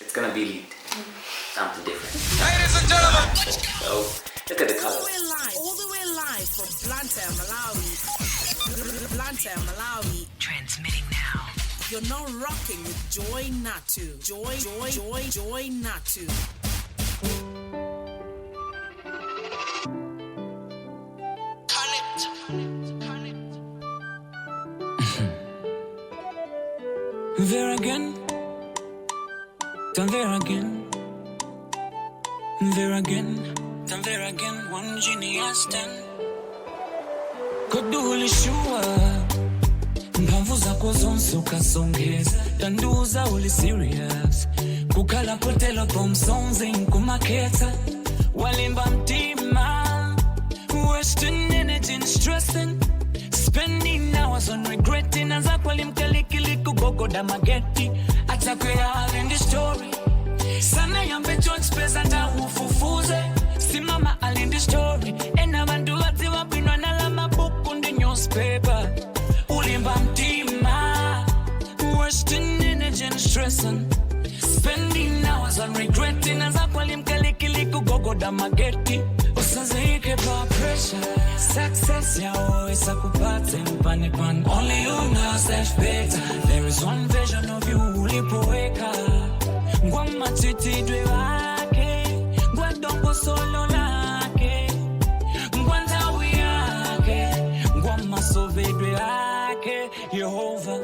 It's gonna be lit. Something different. Ladies and gentlemen. So, look at the colors. All the way live from Blantyre, Malawi. Transmitting now. You're now rocking with Joy Nathu. Joy Nathu. There again, done there again, there again, done there again. One genius ten. Koduli shua, mbavu zako zonse ukasongeza. Tanduza uli serious, kukala potelo pomsonze nkumaketa. Walimba mtima, wasting energy and stressing. Spending hours on regretting as I call him Kalikiliku Gogo Damageti. Atakwe all in the story. Sana yambe John Space and Ufufuze. Simama all in the story. And I want to what they were been on a book on the newspaper. Ulimbam Tima. Wasting energy and stressing. Spending hours on regretting as I call him Kalikiliku Gogo Damageti. Usazike pa pressure. Success ya always akupate mpane pan. Only you know self better. There is one version of you ulipoweka. Ngwama titidwe wake. Ngwadongo solo lake. Ngwandawi yake. Ngwama sovedwe wake. Jehovah.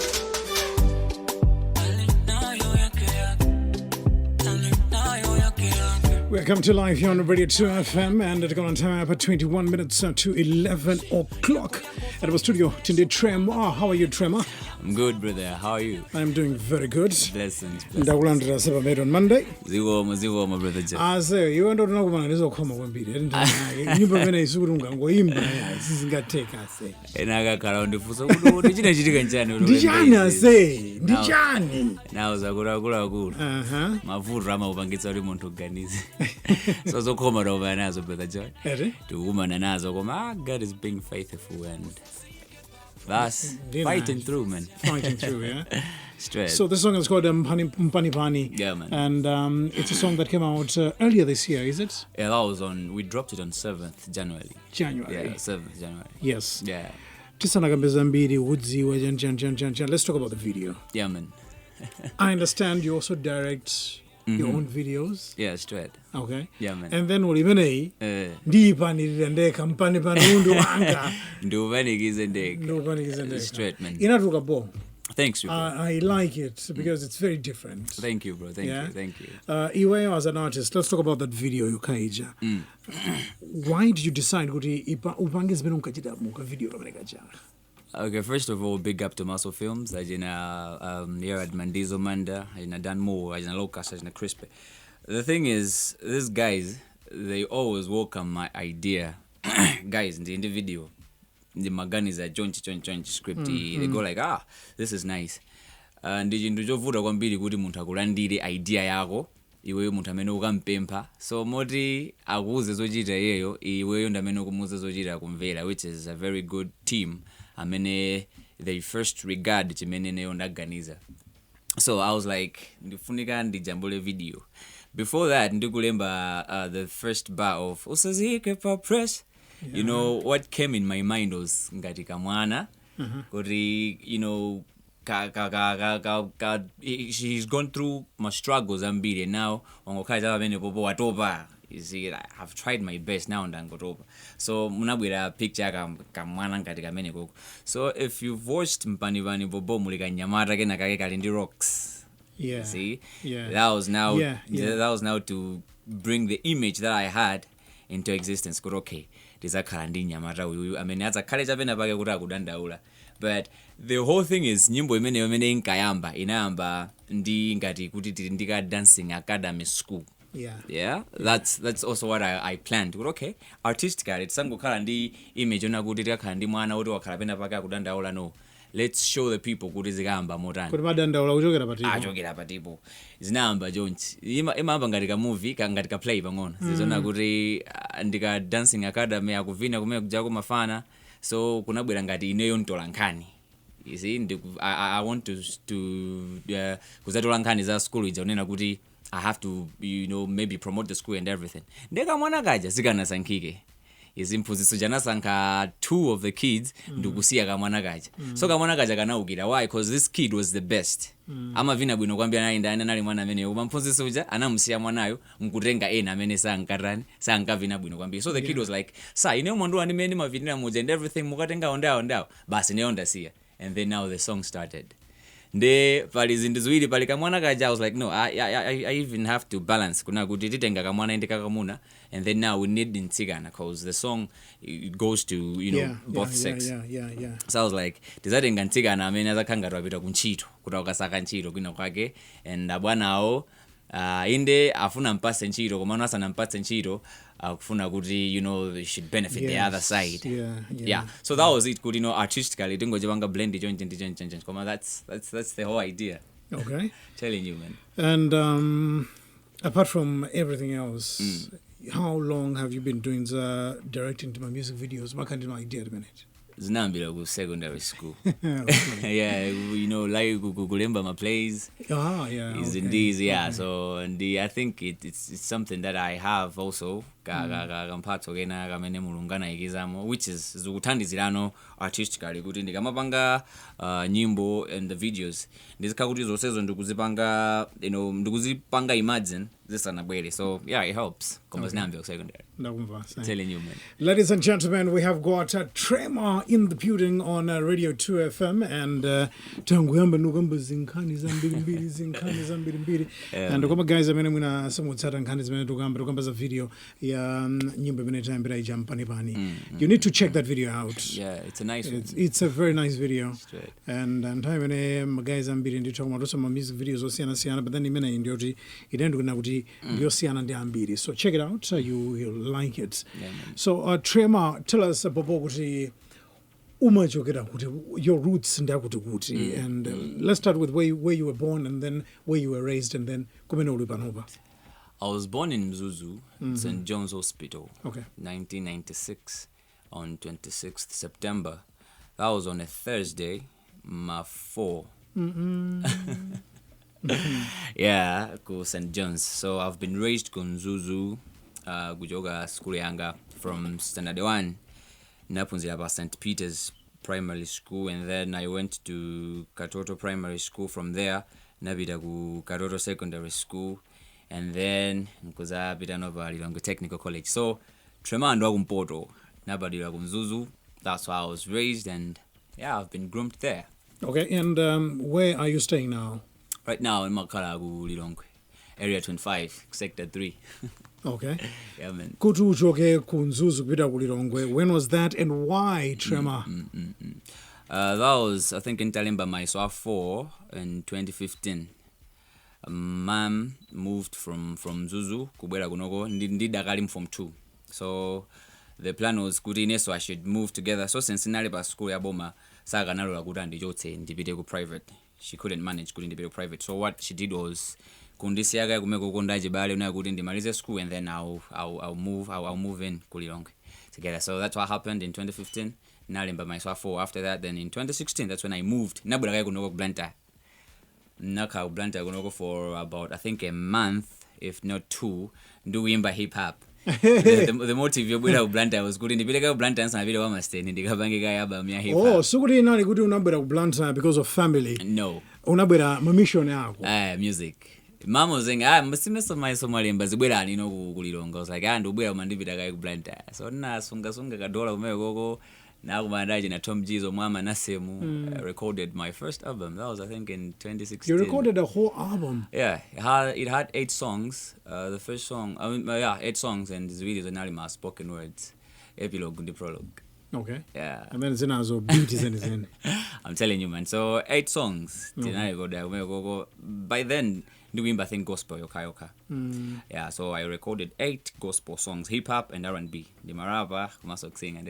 Welcome to Live here on Radio 2 FM, and it's going to time up at 21 minutes to 11 o'clock. At our studio, today, Tremour. How are you, Tremour? I'm good, brother. How are you? I'm doing very good. Blessings. Ndakulandira seba made on Monday. Ziwo, my brother. Say, you want to know what is okoma kwambiri. Nyimbo vene isukuru ngangoimba sizingateka say. Enakakhala ndifusa kuti china chitika njani. Ndichani say. Ndichani. Nawo zakula. Mavuto amaupangitsa kuti munthu uganize. So zokhoma roba nazo, brother Joy. Tikumana nazo koma God is being faithful and that's fighting through, man. Fighting through, yeah. Straight. So this song is called Mpani Pani. Yeah, man. And it's a song that came out earlier this year, is it? Yeah, that was we dropped it on 7th January. January. Yeah, 7th January. Yes. Yeah. Let's talk about the video. Yeah, man. I understand you also direct your own videos. Yeah, straight. Okay. Yeah, man. And then ulimenei ndipani ndeka mpani panundu wanga. Nduvanikize ndeka. Straight, man. Inatuka bo. Thanks, you, bro. I like it because it's very different. Thank you, bro. Thank you. Iwe as an artist, let's talk about that video yukaija. Why did you decide kuti upangize beno ukachita muka video kamanekaja? Okay, first of all, big up to Muscle Films. Ajina here at Mandizo Manda, ajina Tremour, ajina Locust, ajina Crispy. The thing is, these guys, they always welcome my idea. Guys, in the video, the Maganis are joint script. They go like, this is nice. And ndijovuta kwambiri kuti munthu akulandire idea yako, iweyo munthu amene ukampempha. So moti akuze zochita yeyo, iweyo ndamene ukumuza zochita kumvera, which is a very good team. Amene they first regard chimene neyo ndaganiza. So I was like, ndifunika ndijambule video. Before that, ndikulemba the first bar of usazike pa press. Yeah. You know, what came in my mind was ngati kamwana. Kuti, you know, she's gone through my struggles ambiri, and now wangokaza amene popo watopa. You see, I've tried my best now and ngotopa. So munabwera picture kamwana ngati kamene koko. So if you've watched Mpani Bobo mulika nyamata kena kake kalindi rocks. Yeah. See? Yeah. That was now to bring the image that I had into existence. Kuti okay, ndizakhala ndi nyamata uyu. I mean, azakhale chapena pake kuti akudandaula. But the whole thing is nyimbo imene inkayamba inayamba ndi ngati kuti ndika dancing academy school. Yeah. That's also what I planned. Okay, artistically it's sangokhala ndi image ona kuti tikakhala ndi mwana kuti wakhala pena pake akudandaula. No, let's show the people kuti zikamba motani. Kuti madandaula kuchokera patipo. Achokera patipo. Zinamba jonchi. Imamba ngati ka movie ngati ka play pang'ono. Zizona kuti ndika dancing academy akuvina kumene kujako mafana. So kunabwera ngati ineyo ntolankhani. You see, I want to kuzatola nkhani za school ija unena kuti I have to, maybe promote the school and everything. Ndeka mwana kaja sikana sankike. Izimphunziso jana sanka 2 of the kids ndukusiya kamwana kaja. So kamwana kaja kanaukira. Why? Because this kid was the best. Amavina bwino kwambia nainda nali mwana amene umamphunziso uja anamusiya mwanayo nkutenga ena amene sankavina bwino kwambia. So the kid was like, "Sa ine umondu ani mene mavinira moja and everything mukatenga ondao. Basi ne ondasiya." And then now the song started. Nde pali zinthu ziwiri pali kamwana kaja. I was like, no, I even have to balance kuna kuti titenga kamwana ende kakamuna, and then now we need ntsigana because the song it goes to both sex. Yeah. So I was like, tizatenga ntsigana amene azakhanga twapita kunchito kuti akasaka ntchito kwina kwake, and abwanawo inde afuna mpase ntchito koma asana mpase ntchito akufuna kuti they should benefit the other side. Yeah. So that was it. Good, artistically tingoje blend joint. Koma that's the whole idea. Okay. Telling you, man. And apart from everything else, how long have you been doing directing to my music videos? What kind of idea at the minute? Zinambira ku secondary school. Yeah, like kulemba my plays. Is in these, So and I think it's something that I have also. Kampatso gena kamene mulungana ikizamo, which is zikuthandizirano artistically kuti ndikamapanga nyimbo and the videos ndizikakuti zonsezo ndikuzipanga ndikuzipanga imagine zisanabwere. So yeah, it helps. Koma zinambira ku secondary. Telling you, man. Ladies and gentlemen, we have got Tremour in the building on Radio 2 FM, and tanguyamba nukamba zinkani zambiri. And koma guys amene mwina samutsata nkhani zimene tukamba za video ya nyimbo imene tayambira ijampani pani. You need to check that video out. Yeah, it's a nice one. It's a very nice video. Straight. And time when guys ambiri ndi talk about some music videos osiyana, but then imene ndioti idendo kuna kuti ndiyosiyana ndi ambiri. So check it out. You'll like it. Yeah, so Tremour, tell us about kuti umachokera kuti your roots ndakuti and let's start with where you were born and then where you were raised and then kumene uli panopa. I was born in Mzuzu, St. John's Hospital. Okay. 1996 on 26th September. That was on a Thursday, my 4. Yeah, go St. John's. So I've been raised in Mzuzu, Gujoga School Yanga from standard 1. Napunzira about St. Peter's Primary School, and then I went to Katoto Primary School. From there, nabita ku Katoto Secondary School, and then nkuza bita nova Lilongwe Technical College. So Tremour ndo kumpoto nabadira ku Mzuzu. That's where I was raised, and yeah, I've been groomed there. Okay, and where are you staying now? Right now in Makalagu Lilongwe, area 25, sector 3. Okay. Yeah, man. Kuti uchoke ku Mzuzu kupita ku Lilongwe. When was that and why Tremour? That was, I think, in Talimba, my SWA 4 in 2015. Mom moved from Mzuzu, Kubwera Kunoko, ndida kalim from 2. So the plan was kuti so I should move together. So since nalipa school ya boma, saga nalola kuti ndijote ndipite ku private. She couldn't manage kuti ndipite ku private. So what she did was kundisiaga kumeko kondaje bale una kuti ndimalize school, and then I'll move in ku Lilongwe together. So that's what happened in 2015. Nalimba my SWA 4. After that, then in 2016, that's when I moved. Nabula kai kunoko Blantyre. Naka Blantyre kunoko for about, I think, a month, if not 2, doing by hip hop. The motive yobwera ku Blantyre was kuti ndipileka ku Blantyre nsana vile wa masteni ndikapangika yaba mya hip hop. Oh, so kuti inali kuti unabwera ku Blantyre because of family? No. Unabwera mission yako? Music. Mama was saying, msimeso my Somalimba zibwera nino ku Lilongwe. I was like, ndubwera mandipita kai ku Blantyre. So na sunga kadola kumeko koko. Na kumandaje na Tom Jizo Mama Nasemu. I recorded my first album. That was, I think, in 2016. You recorded a whole album? Yeah, it had 8 songs. The first song, 8 songs, and this video is an spoken words, epilogue and the prologue. Okay. Yeah. And then zinazo beats and I'm telling you, man. So 8 songs. By then, doing I think gospel yoka. Yeah. So I recorded 8 gospel songs, hip hop and R&B. The maraba, kumasok sing and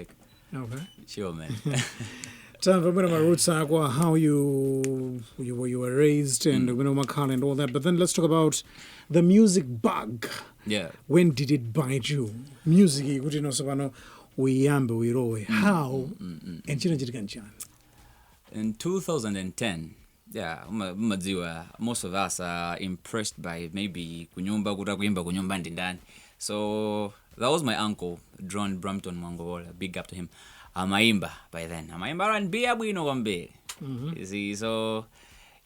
okay. Sure, man. Tell me about my roots, how you were raised, and Makala and all that. But then let's talk about the music bug. Yeah. When did it bite you? Music, kuti no sabano uyambe uirowe. How? And china chirikanchana. In 2010, Yeah, umadziwa, most of us are impressed by maybe kunyumba kuimba kunyumba ndindani. So that was my uncle, John Brampton Mwangowola, big up to him. Amaimba by then. Amaimba R&B abwino kwambiri. You see, so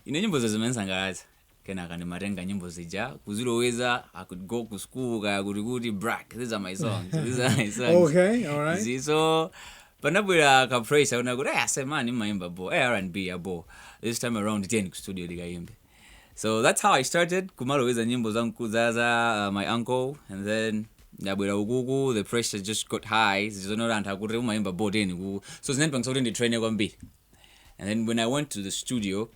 nyimbo zimenza ngaraza. Kena marenga nyimbo zija kuziloweza. I could go to school kaya kuti brack. These are my songs. Okay, all right. See, so panabwera ka praise una kuti asemani maimba bo R&B abo. This time around the studio ndikaimbe. So that's how I started kumaloweza nyimbo zangu kuzaza my uncle, and then ndabwera ukuku the pressure just got high. Zizonolanda kuti umaimba bo deni ku. So zinenipangisa kuti nditraine kwambiri. And then when I went to the studio,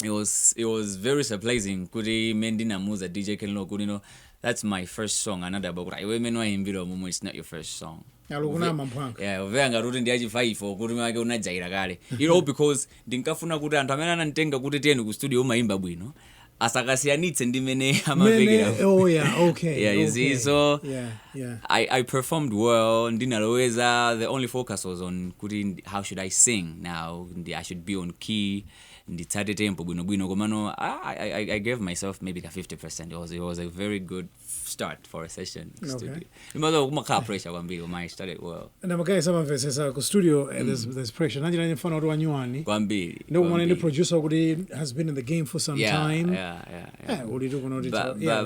it was very surprising kuti mendina muza DJ Kenlo kuti that's my first song. Another about iwe menwa imbiro mumu, it's not your first song. Yeah, uvenga kuti ndiachi 5 kuti make unajaira kale. Because ndinkafuna kuti anthu amene anantenga kuti tiyeni ku studio umaimba bwino asakasiyanitse ndimene amapekera. Oh yeah, okay. Yeah, you see, so yeah. I performed well. Ndinaloweza, the only focus was on kuti how should I sing now. I should be on key. Nditsate tempo bwino komano I gave myself maybe 50%. It was a very good start for a session studio. Imazo kumakha pressure kwambiri I started well. Na makai sama verses ku studio there's pressure. Nanjira nifana uri wanyuani. Kwambiri. No one in the producer kuti has been in the game for some time. Yeah.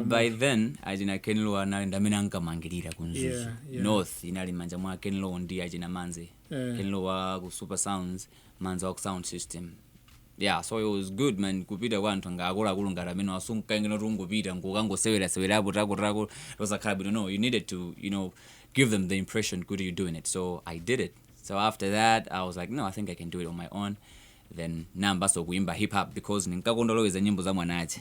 By then ajina Kenlo na ndamene ankamangirira kunzuzu. North inali manja mwa Kenlo ndi ajina Manze. Kenlo wa ku Super Sounds, Manze wa ku sound system. Yeah, so it was good, man. Kupita kwa anthu ngakula kulungala meno asunka ngeno tungopita ngokangosewera apo tako it was a kind of, no, you needed to, give them the impression good you're doing it. So I did it. So after that I was like, no, I think I can do it on my own. Then namba so kuimba hip hop because ninkakondoloweza nyimbo za mwanache.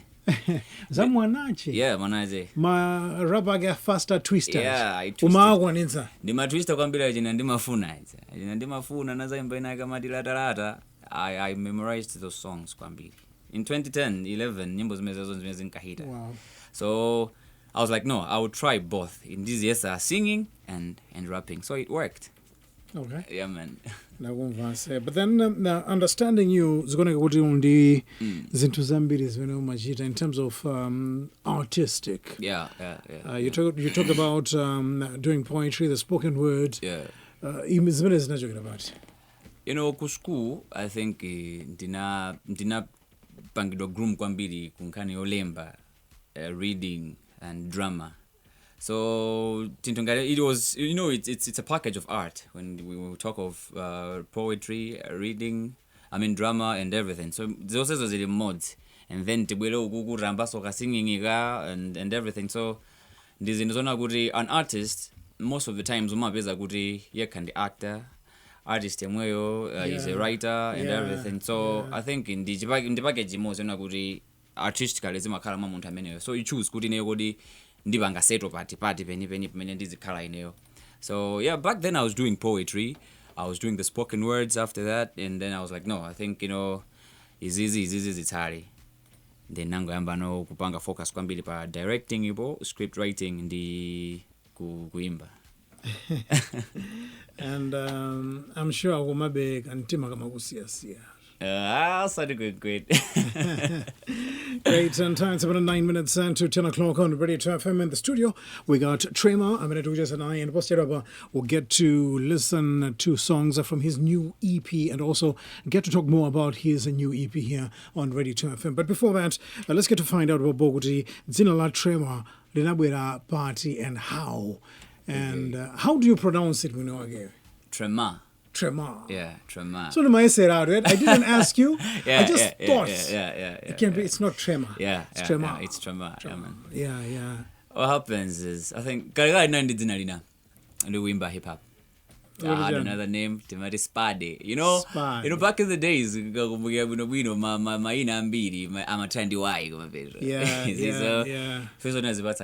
Za mwanache? Yeah, mwanache. Ma rapa ga faster twisters. Yeah, I twisted. Umaagwa ninza. Ndima twister kwambira jina ndimafuna. Jina ndimafuna nazaimba ina kama dilatalata. I memorized those songs kwambiri. In 2010-11 nyimbo zimeze zinkahita. Wow. So I was like, no, I would try both. In this yes, singing and rapping. So it worked. Okay. Yeah, man. But then understanding you zikona kuti undi zinthu zambiri zimene umachita in terms of artistic. Yeah. You talk about doing poetry, the spoken word. Yeah. Zimene zinachokera about. Ku school, I think ndina pangidwa groom kwambiri kunkhani yolemba, reading and drama. So it was, it's a package of art when we talk of poetry, reading, drama and everything. So those are the mods, and then tibwelo ukuku ramba soka singing and everything. So ndizindizona kuti an artist most of the times umapeza kuti can the actor, artist yemweyo, is a writer and everything. So I think in the package most kuti artistically zimakhala munthu ameneyo. So you choose kuti neyo kuti ndibanga seto party peni ndizikhala ineyo. So yeah, back then I was doing poetry. I was doing the spoken words after that, and then I was like, no, I think izizi zitali. Then nangoyamba no kupanga focus kwambiri pa directing ipo, script writing ndi kuimba. And I'm sure akumabe kantima kama kusiya. Sorry, great. Great, and time it's about 9 minutes to 10 o'clock on Radio 2 FM in the studio. We got Tremour, Aminatujas and I, and Posteraba will get to listen to songs from his new EP and also get to talk more about his new EP here on Radio 2 FM. But before that, let's get to find out about Bogoti, Zinala Tremour, Linabwera Party, and how. And how do you pronounce it, Munoage? Tremour. Yeah, Tremour. So I said out it. I didn't ask you. I just thought. Yeah. It can be. It's not Tremour. It's Tremour. It's Tremour. Yeah. What happens is, I think Kariga nandi dinalina, and we wimba hip hop. I had another name, Timati Spade. Back in the days, my ina ambiri, I'm a trendy wai. Yeah. First one is about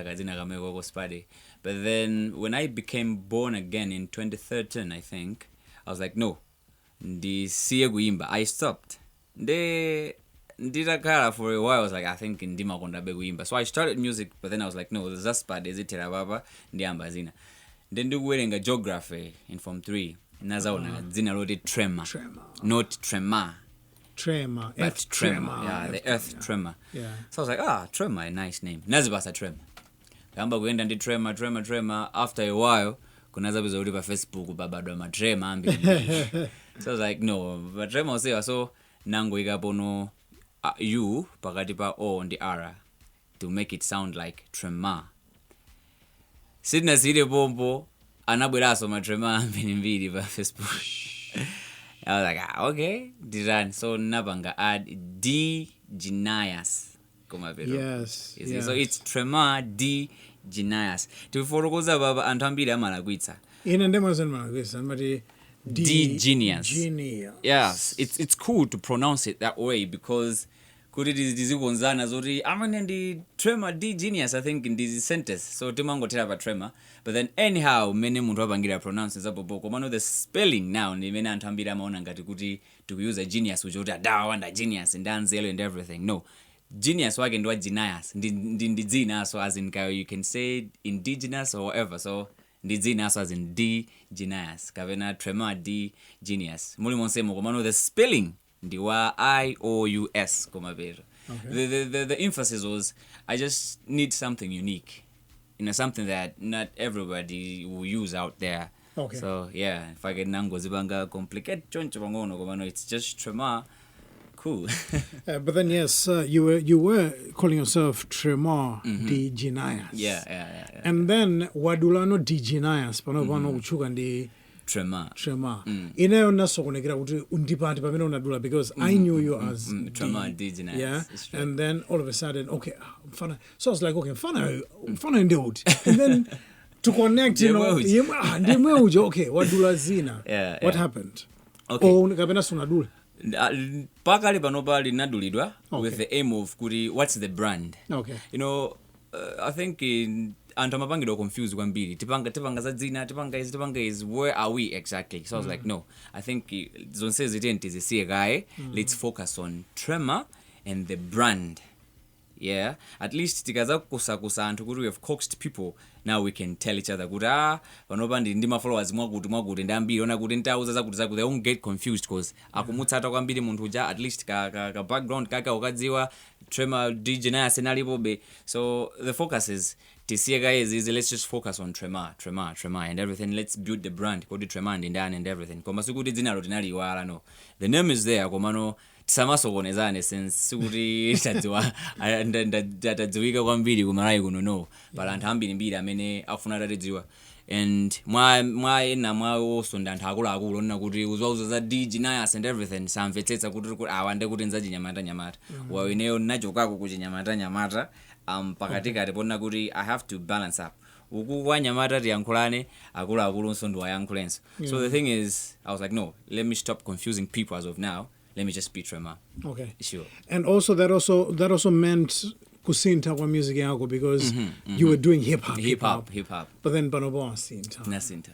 Spade. But then when I became born again in 2013, I think, I was like, no, I stopped. Ndidakara for a while. I was like, I think ndima konda beguimba. So I started music, but then I was like, no, there's that spot, is it terababa, ndiamba zina. Then do wearing a geography in Form 3. Nazaona zina wrote Tremour, not Tremour. Tremour. But Tremour. Yeah, the Earth Tremour. Yeah. So I was like, Tremour, a nice name. Nazibasa Tremour. Kamba kuenda ndi Tremour. After a while, kunaza bizuri pa Facebook babadwa ma Tremour ambi. So I was like, no, but Tremour say so nango ikapono U pakati pa O and the R to make it sound like Tremour. Sidna sile bombo anabweraso ma Tremour mbili pa Facebook. I was like, okay, design. So nabanga add D Genius. Yes. So it's Tremour D Genius. Tiforokoza baba antambira amalagwitsa. Ine ndemo zanmalagwitsa mati D Genius. Genius. Yes, it's cool to pronounce it that way because kuti dizikonzana zoti amene ndi Tremour D Genius I think in this sentence. So timangotera pa Tremour. But then anyhow many muntu apangira pronounce zapopo komano the spelling now ndimene antambira amaona ngati kuti to use a genius which uta wanda genius and danzelo and everything. No. Genius wake ndo genius. Ndi dzina so as in you can say indigenous or whatever. So ndi dzina so as in D Genius. Kavena Tremour D Genius. Muli monsemo komano the spelling ndi wa IOUS komabero. Okay. The emphasis was I just need something unique. Something that not everybody will use out there. Okay. So yeah, if I get nango zibanga complicate choncho bangono komano it's just Tremour. Cool. But then yes, you were calling yourself Tremour D Genius. Yeah. And then wadulano D Genius pano uchuka ndi Tremour. Ineyo nasokonekera kuti undipati pamene unadula because I knew you as Tremour D Genius. Yeah. And then all of a sudden, okay, mfana. So I was like, okay, mfana ndeuti. And then to connect, you know, ndimwe uja, okay, wadula zina. Yeah. What happened? Okay. Oh, kapena sunadula. Pakali panopa linadulidwa with the aim of kuti what's the brand. Okay. You know, I think anthu amapangidwa confused kwambiri tipanga za dzina tipanga is where are we exactly. So I was like no, I think zonse zitenti tizisiye kaye. Let's focus on Tremour and the brand. Yeah, at least tikaza kusakusa anthu kuti we have coaxed people. Now we can tell each other kuti panopa ndi ma followers mwakuti ndambiri ona kuti ntauza zakuti they won't get confused because akumutsata kwambiri munthu uja at least ka background kaka ukadziwa Tremour D Genius enalipobe. So the focus is tisiye guys is let's just focus on Tremour and everything. Let's build the brand kodi Tremour ndi ndani and everything. Koma sikuti dzina lo tinaliwala no. The name is there komano tisamasokonezane since sikuti tadziwa ndadziwika kwambiri kumalayi kuno no. But anthu ambiri amene afuna tadziwa. And mwa also ndanthu akulu ona kuti uzwauza za D Genius and everything samvetsetsa kuti awande kuti nzachinyamata wa ineyo nachokako kuchinyamata pakatikati pona kuti I have to balance up uku kwa nyamata tiyankhulane akulu nso ndiwayankhulenso. So the thing is I was like no, let me stop confusing people as of now. Let me just be Tremour. Okay. Sure. And also that also meant kusinta kwa music yako because you were doing hip hop. But then panobo asinta. Nasinta.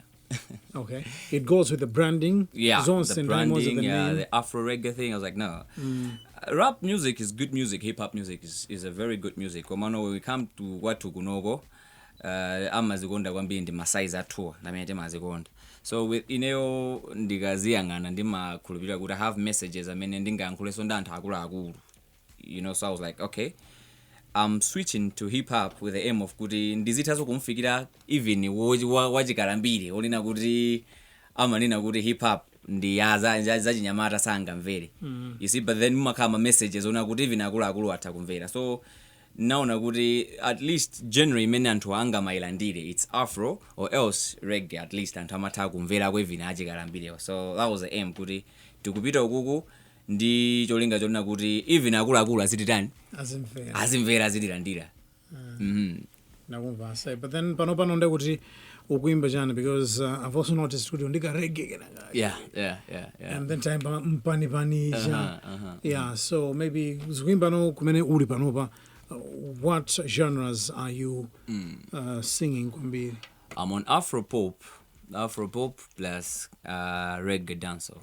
Okay. It goes with the branding. Yeah. The branding, the Afro reggae thing. I was like, no. Rap music is good music. Hip hop music is a very good music. Komano when we come to watu kunogo, amazikonda kwambiri ndi masaiza athu namene mazikonda. So with ineo ndigaziyangana ndimakhulupirira kuti I have messages amene ndingayankhuleso ndi anthu akulu. You know, so I was like, okay, I'm switching to hip hop with the aim of kuti ndizithaso kumfikira even wachikalambiri olina kuti amanena kuti hip hop ndi zachinyamata sangamvere. You see, but then mumakhala messages ona kuti even akulu athakumvera. So naona kuti at least genre imene anthu anga mailandire it's Afro or else reggae at least anthu amatha kumvera kwevina achikalambire. So that was the aim kuti tikupita ukuku ndi cholinga chona kuti even akulu azititani azimvera azitilandira. Nakumva say, but then pano nde kuti ukuimba chani because I've also noticed kuti ndika reggae yeah. And then time mpani yeah, so maybe ukuimba no kumene uli panopa. What genres are you singing kwambiri? I'm on Afro pop plus reggae dancehall.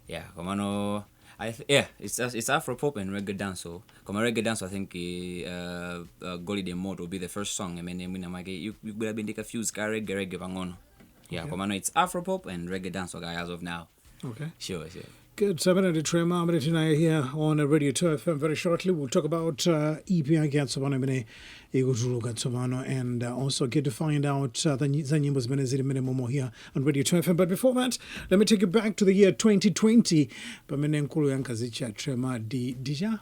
Yeah, komano it's Afro pop and reggae dancehall. Koma reggae dancehall I think Golden Mode will be the first song. I mean you better be ndika fuse ka reggae pangono. Yeah, komano it's Afro pop and reggae dancehall guy as of now. Okay. Sure. good. 7 and Tremour. I'm tonight here on Radio 2 FM. Very shortly, we'll talk about EP against Savannah and also get to find out the Zanyimbo's Benezir Minimum here on Radio 2 FM. But before that, let me take you back to the year 2020. But my name is Tremour Dija.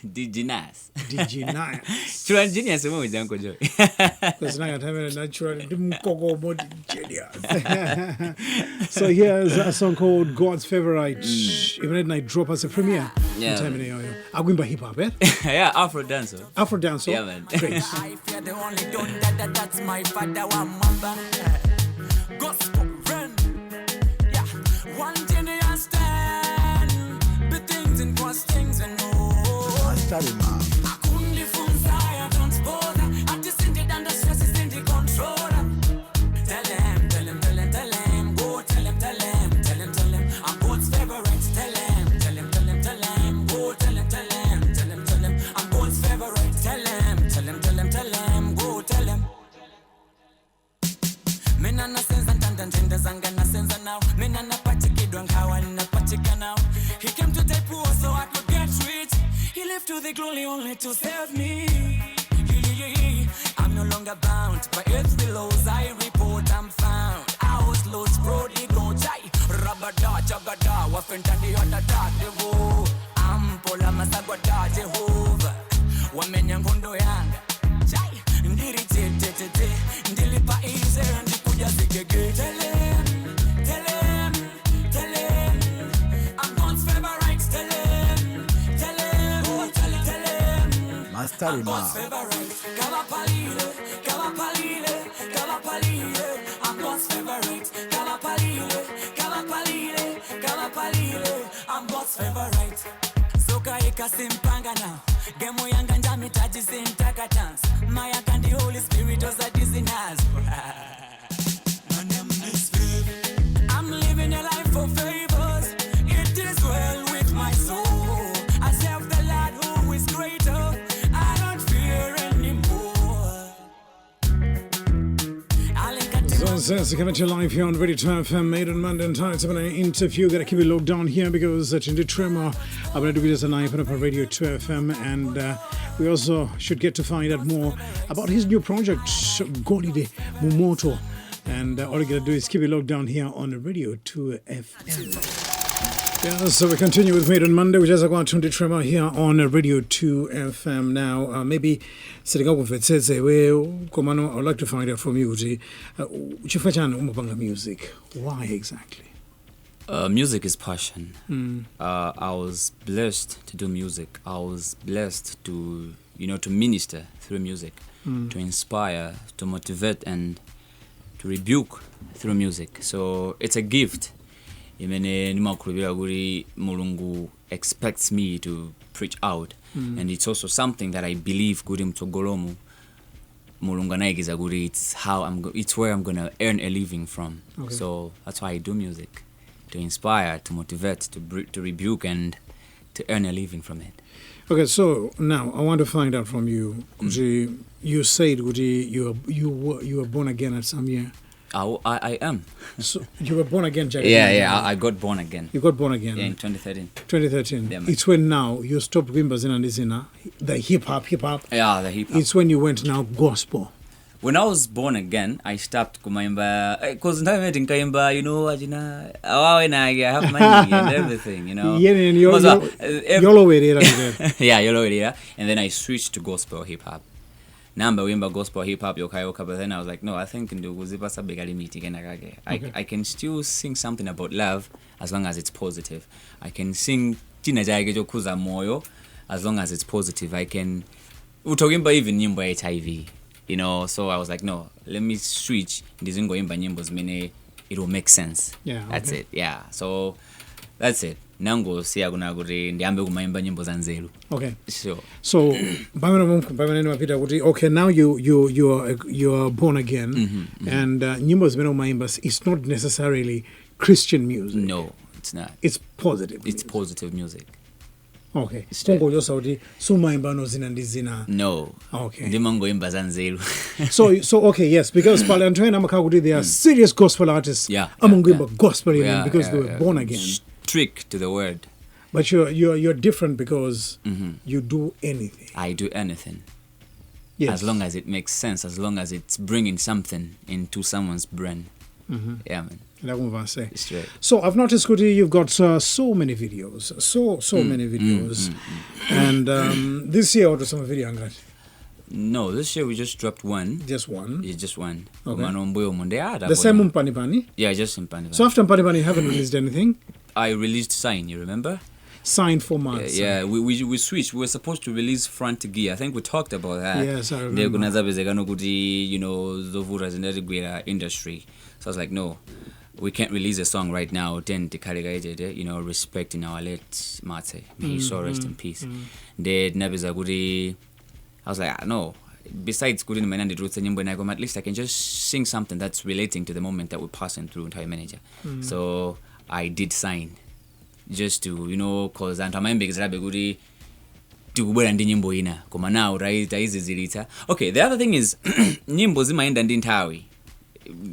Diginas. Diginas. True genius, we don't go Joy. Because now I'm having a natural genius. So here's a song called God's Favorite. Even at night, drop us a premiere. Yeah. I'm going by hip hop, eh? Yeah, Afro dancer. Afro dancer. Yeah, man. Great. I fear the only done that's my father one mamba. Gospel run. Yeah. One thing you understand. The things and cross things and no. I couldn't live from Zion transporter. I just sent it under stress is in the controller. Tell him, go tell him. I'm God's favorite. Tell him, go tell him. I'm God's favorite. Tell him, go tell him. Mina na senza ntanda njenda zanga na senza now. Mina na patikidwa nkawa na patika now. He came to take poor so I could get rich. He left to the glory only to save me. I'm no longer bound by earthly laws. I report I'm found. I was lost, prodigal, jai. Rabada, jagada, wafenta the other dark devo. I'm pola masagwada, Jehovah. Wamenya ngondo yanga. Jai, ndiri te. Ndilipa easy, ndikuja zigege. Tell him. I'm God's favorite. Tell him. Oh, tell him. I'm God's favorite. Gavapalile. I'm God's favorite. Gavapalile. I'm God's favorite. Soka ikasimpanga now. Gemo yanga njami taji sintaka dance. Maya kandi Holy Spirit was a dizziness. I'm living a life for favors. It is well with my soul. I serve the Lord who is greater. I don't fear anymore. So coming to you live here on Radio 2 FM, made on Monday and time. It's an interview. Gotta keep it locked down here because in the Tremour, I'm going to do this live on Radio 2 FM, and we also should get to find out more about his new project, Golide Mumoto. And all you gotta do is keep it locked down here on Radio 2 FM. Yeah, so we continue with Made on Monday, which is going to Tremour here on Radio 2 FM. Now, maybe sitting up with it says, well, Komano, I would like to find out from you, music. Why exactly? Music is passion. I was blessed to do music. I was blessed to, to minister through music, to inspire, to motivate, and to rebuke through music. So it's a gift. Mulungu expects me to preach out, and it's also something that I believe Mulungu it's where I'm gonna earn a living from. Okay. So that's why I do music, to inspire, to motivate, to rebuke, and to earn a living from it. Okay, so now I want to find out from you. You said you were born again at some year. I am. So you were born again, Jack? Yeah, I got born again. You got born again? Yeah, in 2013. 2013. Yeah, it's when now you stopped doing bazina, the hip hop. Yeah, the hip hop. It's when you went now gospel. When I was born again, I stopped kumaimba because I have money and everything, Yeah, YOLO area. Yeah, YOLO area. And then I switched to gospel hip hop. Namba wimba gospel hip hop yokayoka, but then I was like, no, I think I can still sing something about love as long as it's positive. I can sing kuza moyo as long as it's positive. I can utogimba even nyimbo ya HIV, so I was like, no, let me switch ndizingo imba nyimbo zimene it will make sense. Yeah, that's it. Yeah, so that's it. Nango siya kuna kuti ndiambe kumaimba nyimbo za nzeru. Okay. Sure. So okay, now you are born again, and nyimbo zimene umaimba, it's not necessarily Christian music. No, it's not. It's positive. It's positive music. Okay. Kongo Saudi sumaimba no zina ndizina. No. Okay. Ndimango imba za nzeru. So okay, yes, because Palantwana Makagudi, they are serious gospel artists. Yeah. Among gospel even because they were born again. trick to the word. But you're different because you do anything. I do anything. Yes. As long as it makes sense, as long as it's bringing something into someone's brain. Yeah, man. That one I say. Straight. So I've noticed, Kuti, you've got so many videos, so many videos, and this year, what was some video? No, this year we just dropped one. Just one. Yeah, just one. Okay. Moday. The same Mpani Pani. Yeah, just in Pani. So after Mpani Pani, you haven't released anything. I released Sign. You remember? Signed for months. Yeah, we switched. We were supposed to release Front Gear. I think we talked about that. Yes, I remember. You know, Zovuras in the industry. So I was like, no, we can't release a song right now. Then you know, respecting our late Mate. May he so rest in peace. I was like, no. Besides good in my at least I can just sing something that's relating to the moment that we're passing through entire manager. So I did Sign. Just to, you know, cause antamembe kizrabe guri tikubwera ndi nyimbo ina koma now right aizizilita. Okay, the other thing is nyimbo zimaenda ndi nthawi,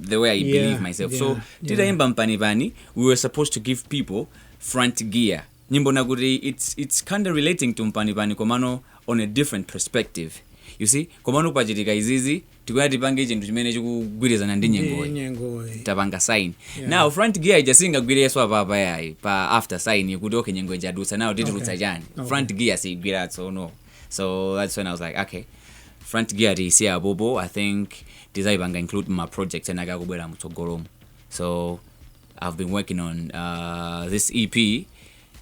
the way I believe myself. So titaimba Mpani Pani, we were supposed to give people Front Gear. Nyimbo na guri it's kind of relating to Mpani Pani komano on a different perspective. You see, komano pachitika izizi tikuya tipange chintu chimene chikugwirizana ndi nyengo tapanga Sign. Now Front Gear ijasinga gwireswa papa yayi pa after Sign yekuti okay nyengo ijadusa now titulutsa chani. Front Gear si gwira so no. So that's when I was like, okay, Front Gear is here bobo. I think design include my project and akakubwera mutsogolomo. So I've been working on this EP.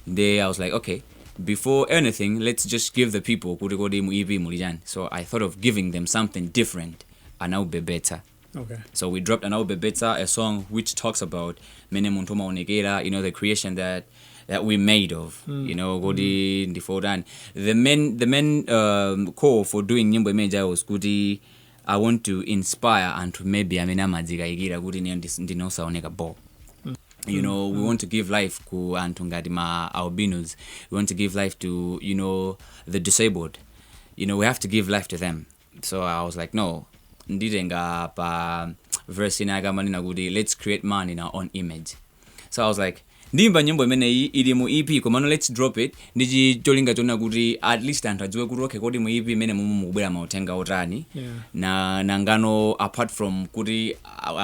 There I was like, okay, before anything, let's just give the people EP. So I thought of giving them something different. Anaube Better. Okay. So we dropped Anaube Better, a song which talks about Mene Muntuma Onegera, you know, the creation that we made of, you know, Godi Ndifodan. The main core for doing Nyimbo Meja was Gudi. I want to inspire and to maybe Amina Madziga Igira Gudi Ndinosa Onega Bo. You know, we want to give life to Antungadima albinos. We want to give life to, you know, the disabled. You know, we have to give life to them. So I was like, no, ndidenga pa verse inaga gudi, let's create man in our own image. So I was like, ndimba nyimbo imene ili mu EP komano let's drop it. Ndiji tolinga tona gudi at least antajwe kuroke kodi mu EP imene mubwera mautenga otani. Na ngano apart from kuti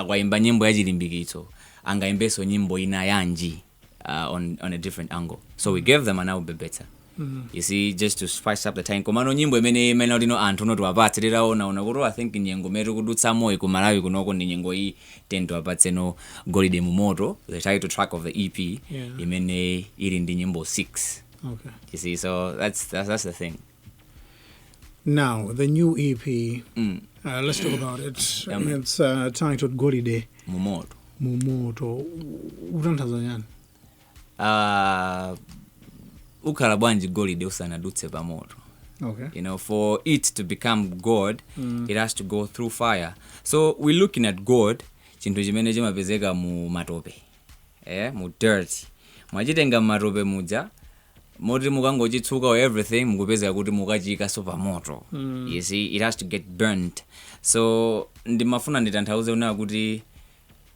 waimba nyimbo yachilimbikitso. Angaimbeso nyimbo ina yanji on a different angle. So we gave them Anaube Better. You see, just to spice up the time. Komano nyimbo imene dino antono to abatirira ona I think nyengo meru kudutsa moyo kumalawi kunoko ni nyengo hii tento abatseno Golide Mumoto, the title track of the EP. Imene iri ndi nyimbo 6. Okay. You see, so that's the thing. Now the new EP. Let's talk about it. It's titled Golide Mumoto. Urantazanyana. Ukarabwanji Golide usanadutse pamoto. Okay. You know, for it to become God, it has to go through fire. So we're looking at God, chintu chimene chimapezeka mu matope. Mu dirt. Mwachitenga matope muja, moti mukangochitsuka or everything, mukupezeka kuti mukachika so pamoto. You see, it has to get burnt. So ndimafuna nditanthauze una kuti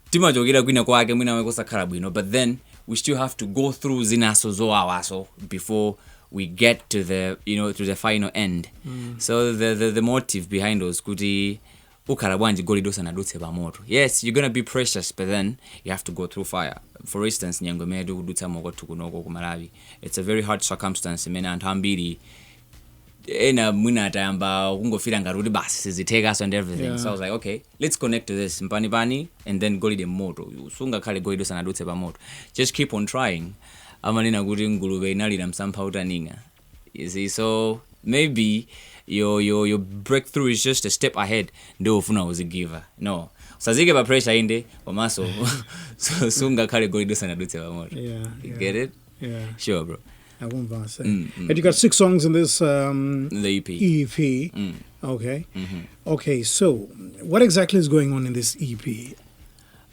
timachokera kwina kwake mwina wekosakhala bwino, but then we still have to go through zinaso zoawaso before we get to the, you know, to the final end. So the motive behind us kuti ukarabwanji Golide usanadutse pamoto. Yes, you're gonna be precious, but then you have to go through fire. For instance, nyangomedu kudutsa mokotu kunoko kumalawi. It's a very hard circumstance. Imene anthu ambiri ena mwina atayamba kungofira ngati basi ziteka us and everything. So I was like, okay, let's connect to this Mpani Pani and then Golide Mumoto. Usunga khale Golide usanadutse pamoto. Just keep on trying. Amanena kuti ngulube inalira msampha utaninga. You see, so maybe your breakthrough is just a step ahead. Ndo ufuna uzigiva. No. Sazike pa pressure inde komaso sunga khale Golide usanadutse pamoto. You get it? Yeah. Sure, bro. I won't say. And you got 6 songs in this the EP. Okay. Okay, so what exactly is going on in this EP?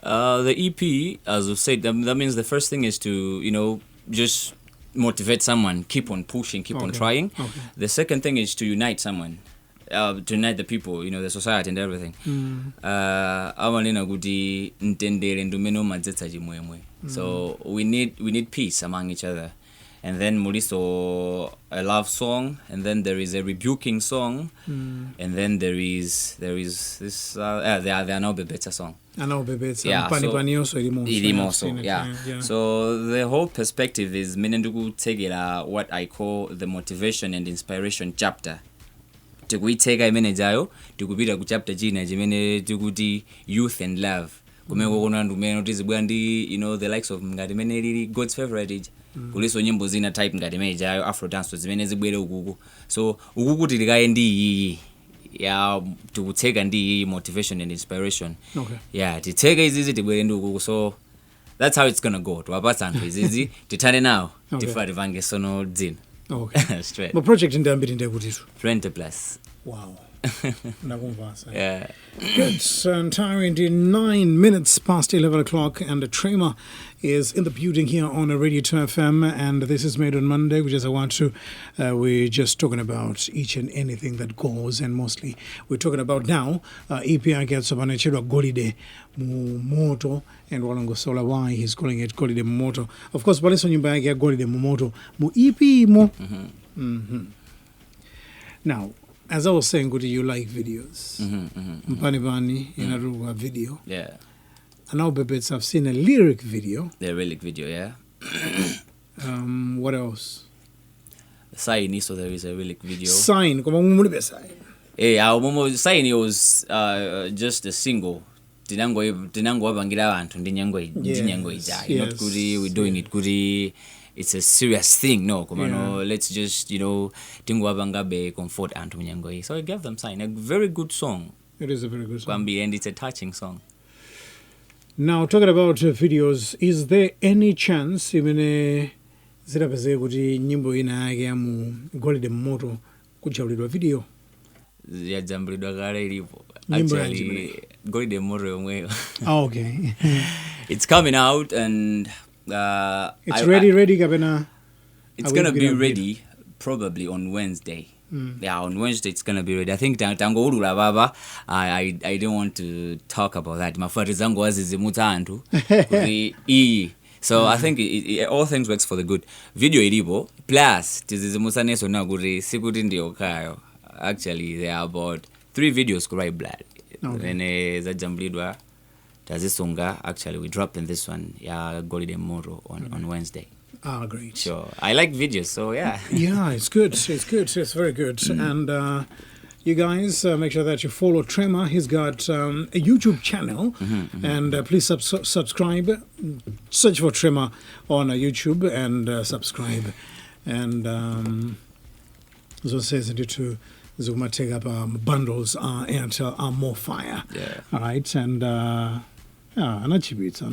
The EP, as I've said, that means the first thing is to, you know, just motivate someone, keep on pushing, keep on trying. The second thing is to unite someone. to unite the people, the society and everything. Amalina kuti ntendere ndumeno madzetsa chimwemwe. So we need peace among each other. And then muliso a love song, and then there is a rebuking song, and then there is this there are no better song. Yeah, So the whole perspective is menenduku take it what I call the motivation and inspiration chapter. Tikuiteka imene jayo tikupita ku chapter china chimene tikuti youth and love. Kumeko kuna ndumeno tizibwandi the likes of ngati mene lili God's favorite age. Kuliso nyimbo zina type ngati mene jayo afro dance zimene zibwere ukuku. So ukuku tilikaye ndi iyi ya tikuteka ndi iyi motivation and inspiration. Okay. Yeah, titeka izizi tibwere ndi ukuku. So that's how it's gonna go. Twapatsa anthu izizi titane now. Tifati vange sono dzina. Okay. Straight. But project ndambiri ndekutitu. 20 plus. Wow. Nakumvasa. Yeah. Good. Entirely 9 minutes past 11 o'clock, and Tremour is in the building here on Radio 2 FM, and this is Made on Monday, which is I want to. We're just talking about each and anything that goes, and mostly we're talking about now. EPI gets up on a chilo golide mumoto, and walongo sola why he's calling it golide mumoto. Of course, baliso nyumba yake golide mumoto mu EP mo. Now, as I was saying, Guti, you like videos. Mpani in a video. Yeah. And now, Bebets, I've seen a lyric video. The lyric video, yeah. What else? Sign, so there is a lyric video. Sign, come on, sign. Sign was just a single. Tinango abangira abantu ndinyango ijai. Not goody, we're doing it goody. It's a serious thing, no. Come on, let's just, tingo abangabe comfort antu mnyango. So I gave them Sign, a very good song. It is a very good song. And it's a touching song. Now, talking about videos, is there any chance even zirapeze kuti nyimbo ina yake ya mu golide moto kujawulidwa video? Ya jambulidwa kale ilipo. Nyimbo Actually, golide moto yomweyo. Oh, okay. It's coming out and it's ready kabena. It's gonna be ready probably on Wednesday. Yeah, on Wednesday it's gonna be ready. I think tango urula baba. I don't want to talk about that. Mafari zangu wazizimuta antu. So I think all things works for the good. Video ilipo plus tizizimuta neso na guri sikuti ndio kayo. Actually there are about 3 videos kurai blood. Then za jamblidwa tazisunga. Actually we dropped in this one ya golide moro on Wednesday. Ah, great. Sure. I like videos, so yeah. Yeah, it's good. It's good. It's very good. And you guys make sure that you follow Tremour. He's got a YouTube channel, and please subscribe. Search for Tremour on YouTube and subscribe. And so says it to Zuma take up bundles and are more fire. Yeah. All right, and. Anatsitsa.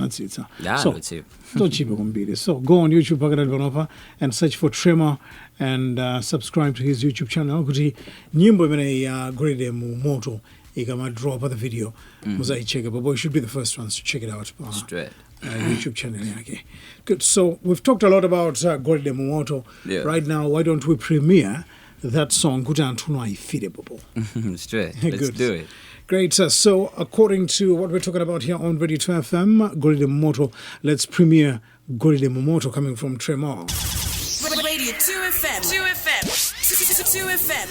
So go on YouTube and search for Tremour and subscribe to his YouTube channel. Kuti nyimbo imene ya golide mu moto ikama drop the video. Check it, but you should be the first ones to check it out. Straight. YouTube channel yake. Good. So we've talked a lot about golide mu moto. Yeah. Right now, why don't we premiere that song? Kuti anthu no ayifire popo. Straight. Let's do it. Great. So, according to what we're talking about here on Radio 2 FM, Golide Momoto, let's premiere Golide Momoto coming from Tremour. Radio 2 FM. 2 FM. 2 FM.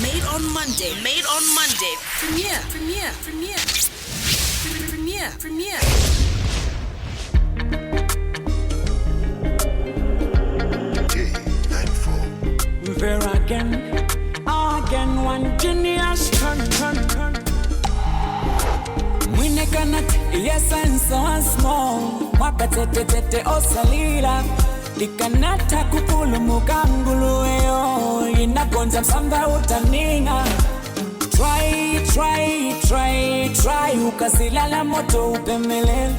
Made on Monday. Made on Monday. Premiere. There again, one genius turn. Mwine kanat, yes and so small. Wakatete osalila. Likanata kupulu mukangulu eyo. Inagonza msamba utaninga. Try. Ukasilala moto upemele.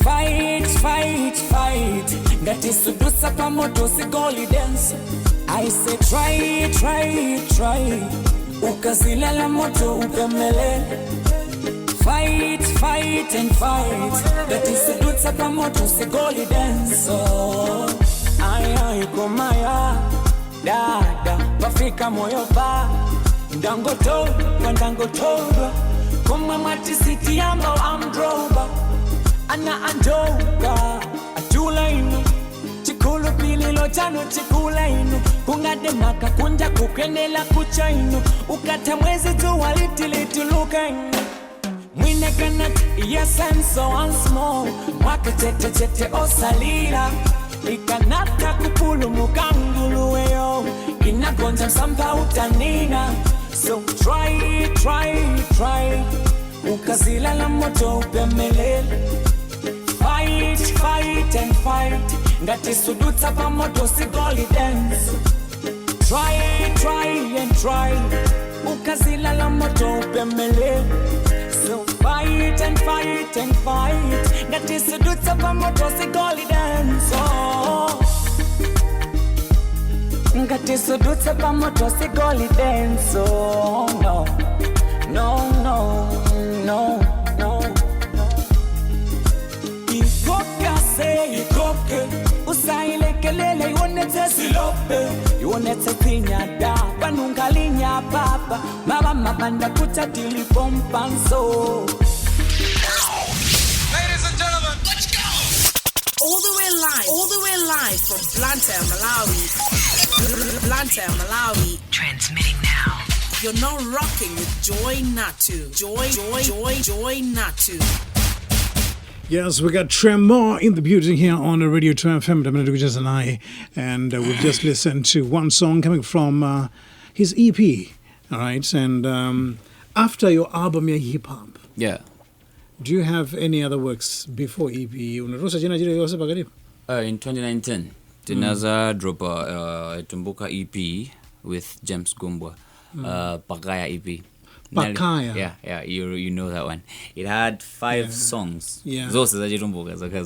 Fight. Gati sudusa pa moto sigoli dance. I say try. Ukazilala moto upemele. Fight. That is the good sapa moto sigoli dance. Ay kumaya. Dada, wafika moyo pa. ndangotoba koma mati city yambo amdroba ana andoga atula ino chikulu pililo chano chikula ino kungade maka kunja kukendela kucha ino ukata mwezi tu walitililuka ino mwine kanat yes and so and small waka chete osalira ikanata kupulu mukanguluweyo inagonja msampa utanina so try ukazila la moto upemelele fight and fight ngati sudutsa pa moto sigoli dance try ukazila la moto upemelele so fight and fight ngati sudutsa pa moto sigoli dance ngati sudutsa pa moto sigoli dance no ikoke usailekelele iwonetse silope iwonetse pinyada panungalinya papa baba mabanda kutatili pompanso. Ladies and gentlemen, let's go! All the way live from Blantyre, Malawi. Transmitting now. You're now rocking with Joy Nathu. Joy Nathu. Yes, we got Tremour in the building here on Radio 2FM, Dominic and I, and we've just listened to one song coming from his EP, all right, and after your album, your hip hop. Yeah. Do you have any other works before EP? In 2019, Tinaza drop a Tumbuka EP with James Gumbwa, Pakaya EP. Pakaya. Yeah, you know that one. It had 5 songs. Yeah. Those are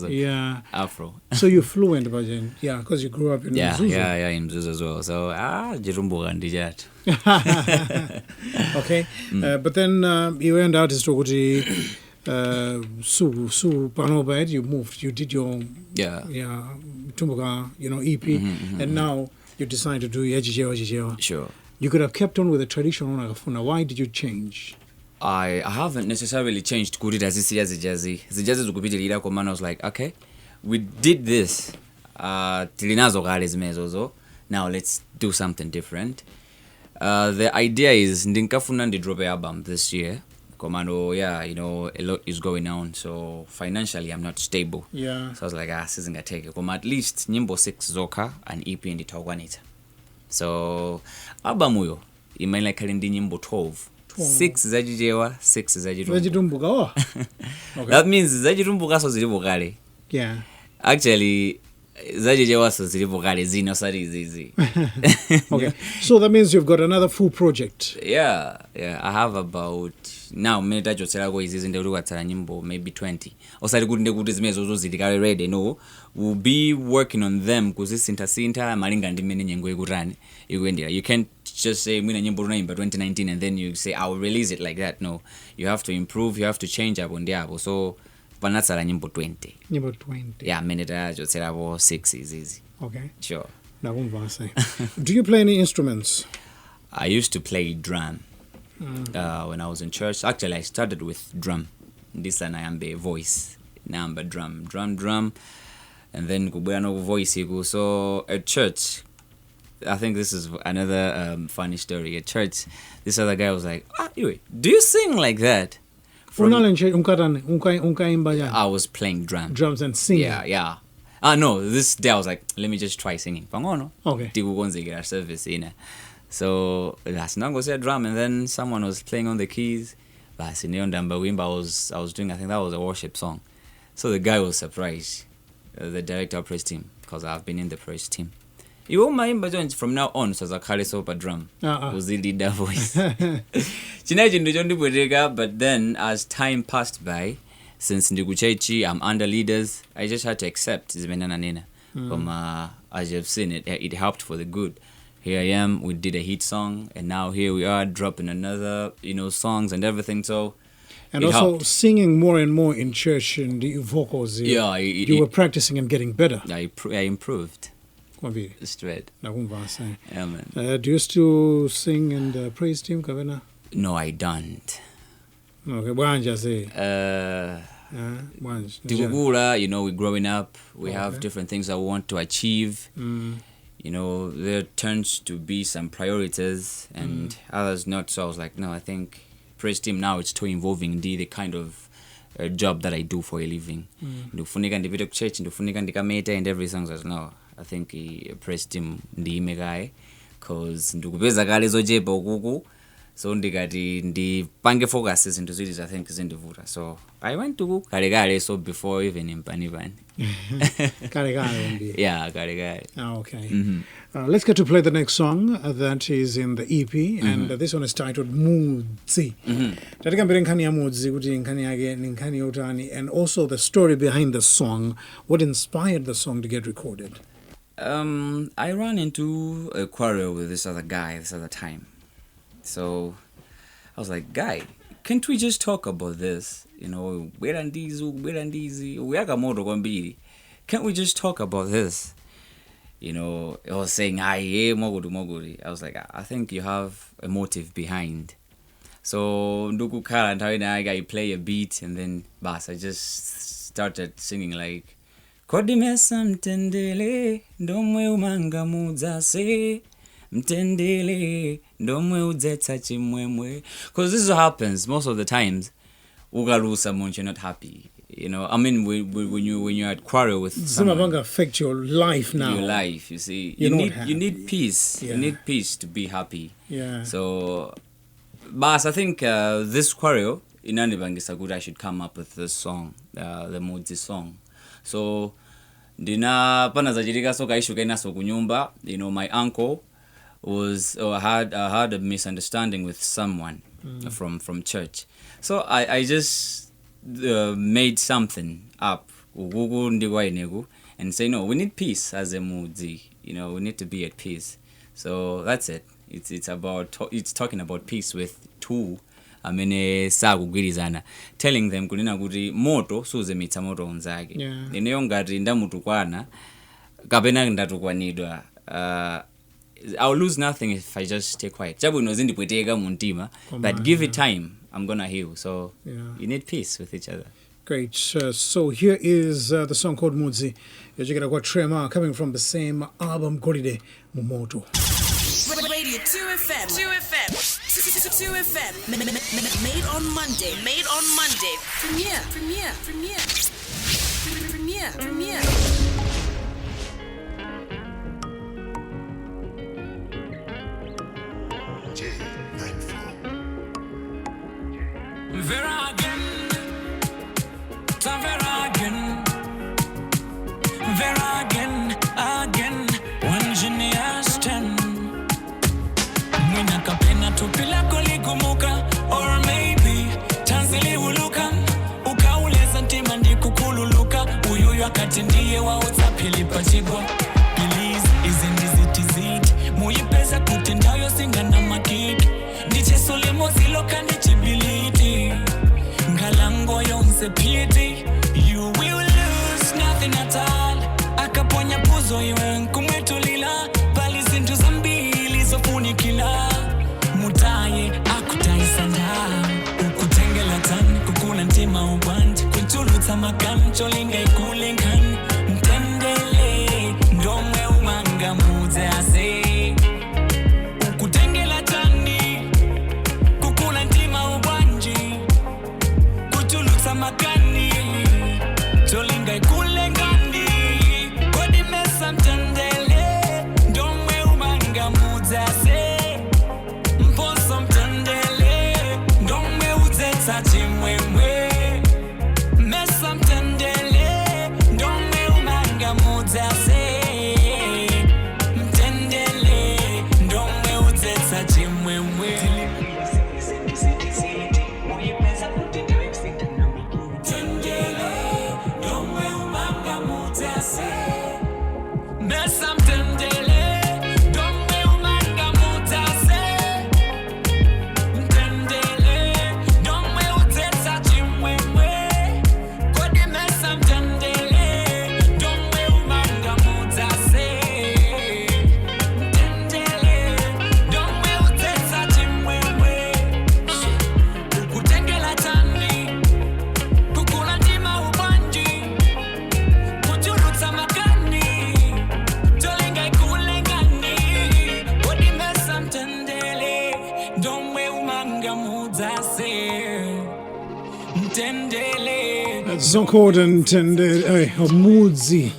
yeah. Afro. So you're fluent about it, yeah, because you grew up in Mzuzu. Yeah, in Mzuzu as well. So Jirumbuga and Dijat. Okay, but then you went out to Stokuti. Su Panobad, you moved, you did your Tumbuka, EP, and now you decide to do Ejijeo. Sure. You could have kept on with the traditional Nagafuna. Why did you change? I haven't necessarily changed Kuri Jazzy as a jazzy. The jazzy to Kupiti Lida Command was like, okay, we did this. Tilinazo Gales Mezozo. Now let's do something different. The idea is Ndinkafuna the drop album this year. Commando, a lot is going on. So financially, I'm not stable. Yeah. So I was like, this isn't gonna take it. At least Nimbo 6 Zoka and EP in the Togwanita. So album huyo imaina kalindi nyimbo 12. 6 zajijewa, 6 zajitumbuka. Okay. That means zajitumbuka so zilipo kale. Yeah. Actually zajijewa so zilipo kale zino sari zizi. Okay. So that means you've got another full project. Yeah. I have about now many jotselako izizi ndekuti kwatsala nyimbo maybe 20. Osari kuti ndekuti zimezo zozidikale ready. No. We'll be working on them kuzisinta malinga ndimene nyengo ikutani ikuendera. You can't just say mwina nyimbo runaimba 2019 and then you say I will release it like that. No. You have to improve, you have to change up on ndiapo. So panatsala nyimbo 20. Nyimbo 20. Yeah, mene jotselako 6 izizi. Okay. Sure. Do you play any instruments? I used to play drum. When I was in church. Actually, I started with drum. This and I am the voice. Now I'm drum. And then no voice. So at church, I think this is another funny story. At church, this other guy was like, anyway, do you sing like that? I was playing drums and singing. Yeah. No, this day I was like, let me just try singing. Okay. Service, So last night was a drum, and then someone was playing on the keys. I was doing, I think that was a worship song. So the guy was surprised. The director praised him because I've been in the praise team. You won't mind, but from now on, so I carry soap a drum. Was the leader voice. But then as time passed by, since Ndiguchechi, I'm under leaders, I just had to accept Zimenana. As you've seen, it helped for the good. Here I am, we did a hit song, and now here we are dropping another, songs and everything, so and also helped. Singing more and more in church and the vocals. You were practicing and getting better. I improved. Kwambiri. Straight. Nakumva say. Yeah, man. Do you still sing and praise team Kavena? No, I don't. Okay, bwanja say. Tigugula, you know, we're growing up. We have different things that we want to achieve. You know, there turns to be some priorities and others not. So I was like, no, I think praise team now it's too involving the kind of job that I do for a living. Ndufunika ndipite ku church, ndufunika ndikameta and everything. So no, I think praise team ndime guy cause ndikupeza kale zochepa ukuku. So ndikati ndipange focuses into cities I think zindivuta. So I went to Kale so before even in Panivan. Kale indeed. Yeah, Kale. Okay. Let's get to play the next song that is in the EP and this one is titled Mudzi. Tatikambire nkhani ya Mudzi kuti nkhani yake ni nkhani yotani and also the story behind the song. What inspired the song to get recorded? I ran into a quarrel with this other guy this other time. So I was like, guy, can't we just talk about this? You know, can't we just talk about this? You know, I was saying, moguri. I was like, I think you have a motive behind. So nduku kala ntawina I play a beat and then I just started singing like Kodimesa mtendele ndomwe umanga mudzase mtendele ndomwe udzetsa chimwemwe. Because this is what happens most of the times. Ugalusa when you're not happy. You know, I mean, when you're at quarrel with someone, some affect your life now. Your life, you see, you need peace. Yeah. You need peace to be happy. Yeah. So, but I think this quarrel in Anibangisa I should come up with this song, the Mudzi song. So, dina panazajirika so kaishu kaina so kunyumba. You know, my uncle had a misunderstanding with someone from church. So I just made something up and say no, we need peace as a Mudzi. You know, we need to be at peace. So that's it. It's talking about peace with two. I mean, telling them kunina kuti moto suze mitsa moto unzake. Ineyo ngati ndamutukwana kapena ndatukwanidwa. I'll lose nothing if I just stay quiet. Jabu inozindipweteka muntima, but give it time. I'm gonna heal. So you need peace with each other. Great. So here is the song called Mudzi. You're got Tremour coming from the same album, Golide Mumoto. Radio 2 FM. 2 FM. 2 FM. Made on Monday. Premiere. Joy Nathu. Vera again. One genius 10. Mwina kapena tupila koligumuka. Or maybe tanzili uluka. Ukauleza ntima ndi kukululuka. Uyuyu wakati ndiye wa utapili pachigwa. Please izindizitiziti. Muyipeza kutendayo singa na makiki. Ndiche solemo ziloka ndichibiliti. Ngalango yonse piti. You will lose nothing at all. Akaponya puzo iwe nkumwetulila. Pali zintu zambili zofunikila. Mutaye akutaisanda. Ukutengela tani kukula ntima ubwanti. Kuntulutsa makani cholinga ikulinkan. Mtendele ndomwe umanga muze ase. Ukutengela tani kukula ntima ubwanji. Kutulutsa makani cholinga ikulengani. Kodimesa mtendele ndomwe umanga muze ase. Mposo mtendele ndomwe udzetsa chimwemwe. Mesa mtendele ndomwe umanga muze ase. Mtendele ndomwe udzetsa chimwemwe. Mesa mtendele ndomwe umanga muze ase. Mtendele ndomwe udzetsa Tendele. So called Ntendele, Mudzi.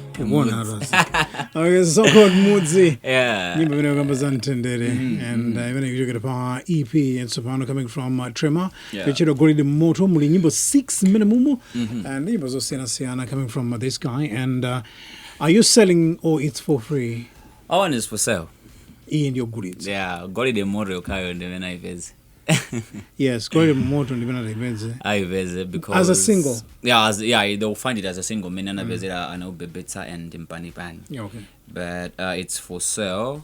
Okay, so called Mudzi. Yeah. Nyimbo vinogamba za Ntendele, and even if you get a EP and soprano coming from Tremour, featured Golide Moto, muli nyimbo 6 minimum, and nyimbo zosiyana coming from this guy. And are you selling or it's for free? Our one is for sale. In your goodies. Yeah, Golide Moto kayo ndivyo naivezi. Yes, Golide Moto ndivyo naivezi. Aivezi because as a single. Yeah, they'll find it as a single. Mimi navezela anaubebetsa and impani pani. Yeah, okay. But it's for sale.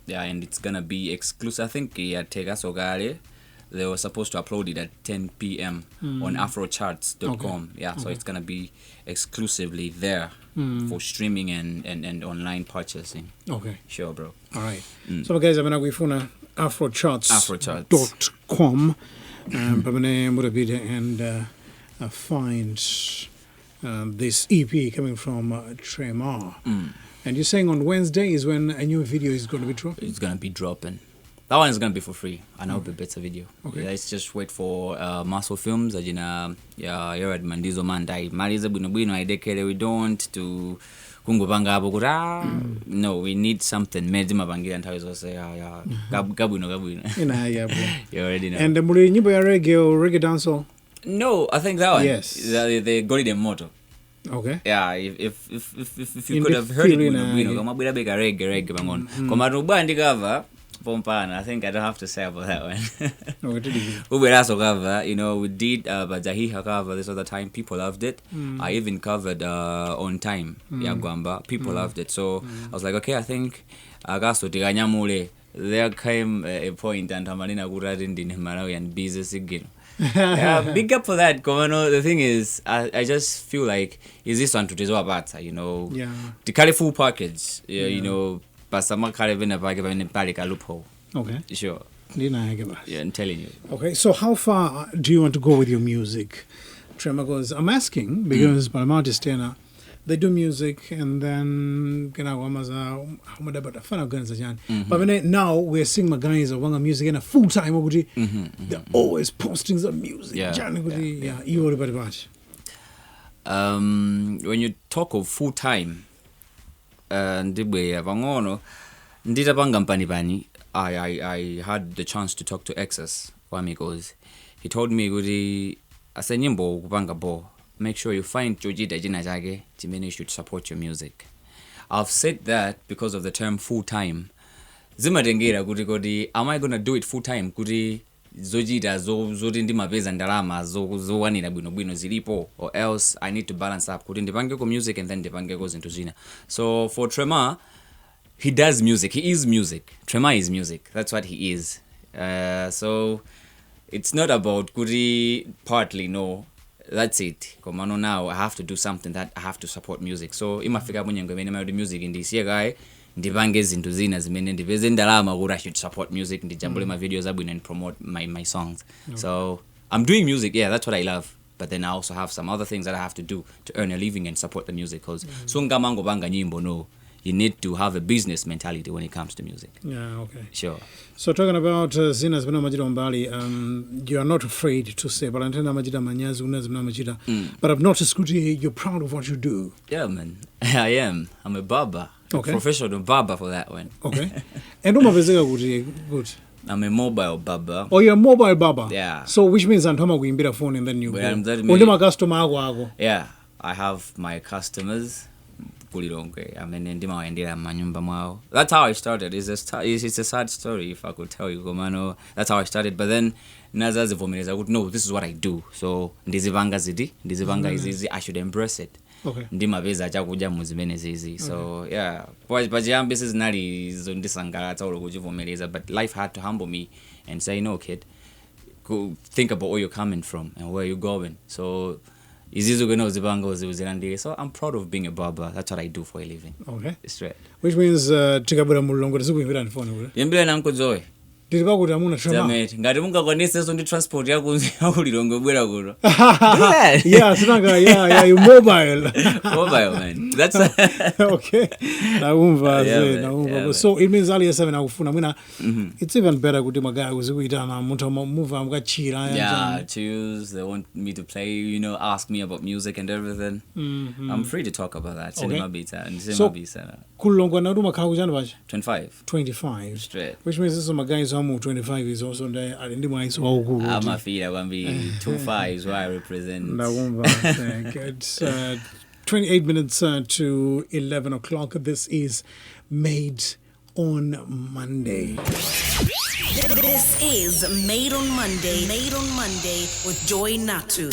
Yeah, and it's gonna be exclusive. I think Tegasogale, they were supposed to upload it at 10 p.m. on afrocharts.com. Okay. Yeah, so it's gonna be exclusively there for streaming and online purchasing. Okay. Sure, bro. All right. So guys, I'm gonna go for afrocharts.com and find this EP coming from Tremour. And you're saying on Wednesday is when a new video is going to be dropping? It's going to be dropping. That one is going to be for free. I know it'll be better video. Okay. Let's just wait for Muscle Films. Ajina Yoyad Mandizo Mandai. Mariza Buno Idekele. We don't to Kungubanga Abogura. No, we need something. Medima Bangi and Tawizo say, Gabuno. You already know. And the Murinyibo reggae dancehall? No, I think that one. Yes. They got it in motto. Okay. Yeah, if you could have heard it, reggae bangon. Komaruba ndikava pompana. I think I don't have to say about that one. We cover, we did Bajahiha cover this other time. People loved it. I even covered On Time, Yagwamba. People loved it. So I was like, okay, I think Agaso Tiganyamule. There came a point and Tamalina Guradin Malawi and business again. Yeah, big up for that, Komano. The thing is, I just feel like, is this one to do about, Yeah. The carry full package, but some carry in a bag of an impalica loophole. Okay. Sure. Yeah, I'm telling you. Okay, so how far do you want to go with your music, Tremour? Because I'm asking because Palamati they do music and then but now we're seeing my guys are music in a full time. They're always posting some music. You worry about it. When you talk of full time, I had the chance to talk to Exas because he told me make sure you find Jojida Jinajage, Jimene should support your music. I've said that because of the term full time. Zimadengera gudi, am I gonna do it full time? Gudi Zojida zodindi mabeza ndalama zowani na bwino zilipo, or else I need to balance up. Kudi ndipange ko music and then ndipange goes into Zina. So for Tremour, he does music. He is music. Tremour is music. That's what he is. So it's not about Gudi partly, no. That's it. Komano now I have to do something that I have to support music. So imafika munyengo mena the music in this guy ndibange zinto zina zimene ndiveze ndalama ukuthi I should support music ndijambule my videos abwino and promote my songs. So I'm doing music, yeah, that's what I love. But then I also have some other things that I have to do to earn a living and support the music cause so ngamango banga nyimbo no. You need to have a business mentality when it comes to music. Yeah, okay. Sure. So talking about Zina's Bina Majida Mbali, you are not afraid to say, but Antena Majida Manyazu Unaz Bina Majida. But I've noticed, Kuti, you're proud of what you do. Yeah, man. I am. I'm a barber. Okay. A professional barber for that one. Okay. And Uma Vezega Kuti, good. I'm a mobile barber. Oh, you're a mobile barber? Yeah. So which means Antoma we a phone and then you well, go. Customer. Yeah. I have my customers. That's how I started. It's a sad story if I could tell you, Komano. That's how I started. But then Naza's I would know this is what I do. So Ndizivanga is easy. I should embrace it. Okay. So yeah. But this is not but life had to humble me and say, no, kid, go think about where you're coming from and where you're going. So so I'm proud of being a barber. That's what I do for a living. Okay. It's right. Which means Tikabura Mulongo is going to phone. Yembele na Uncle Joy. Did you amuna Tremour? Damn, ngati mungakwanise so ndi transport yako yakulilongo bwera kuno. Yeah, Sinaga, yeah, you mobile. Mobile, man. That's okay. Naumva, Yeah, naumva. man. So it means ali 7 akufuna mwina. It's even better kuti magaya kuzikuitana muntu move amukachira. Yeah, choose. They want me to play, you know, ask me about music and everything. I'm free to talk about that. Cinema beats and cinema beats. Kulongo na ruma khaujana baje? 25. Straight. Which means this magaya amu 25 is also there alindi mwaiso waukulu. I'm a feed. I'm gonna be 25 is what I represent. Naumva. It's 28 minutes to 11 o'clock. This is Made on Monday. This is Made on Monday. Made on Monday with Joy Nathu.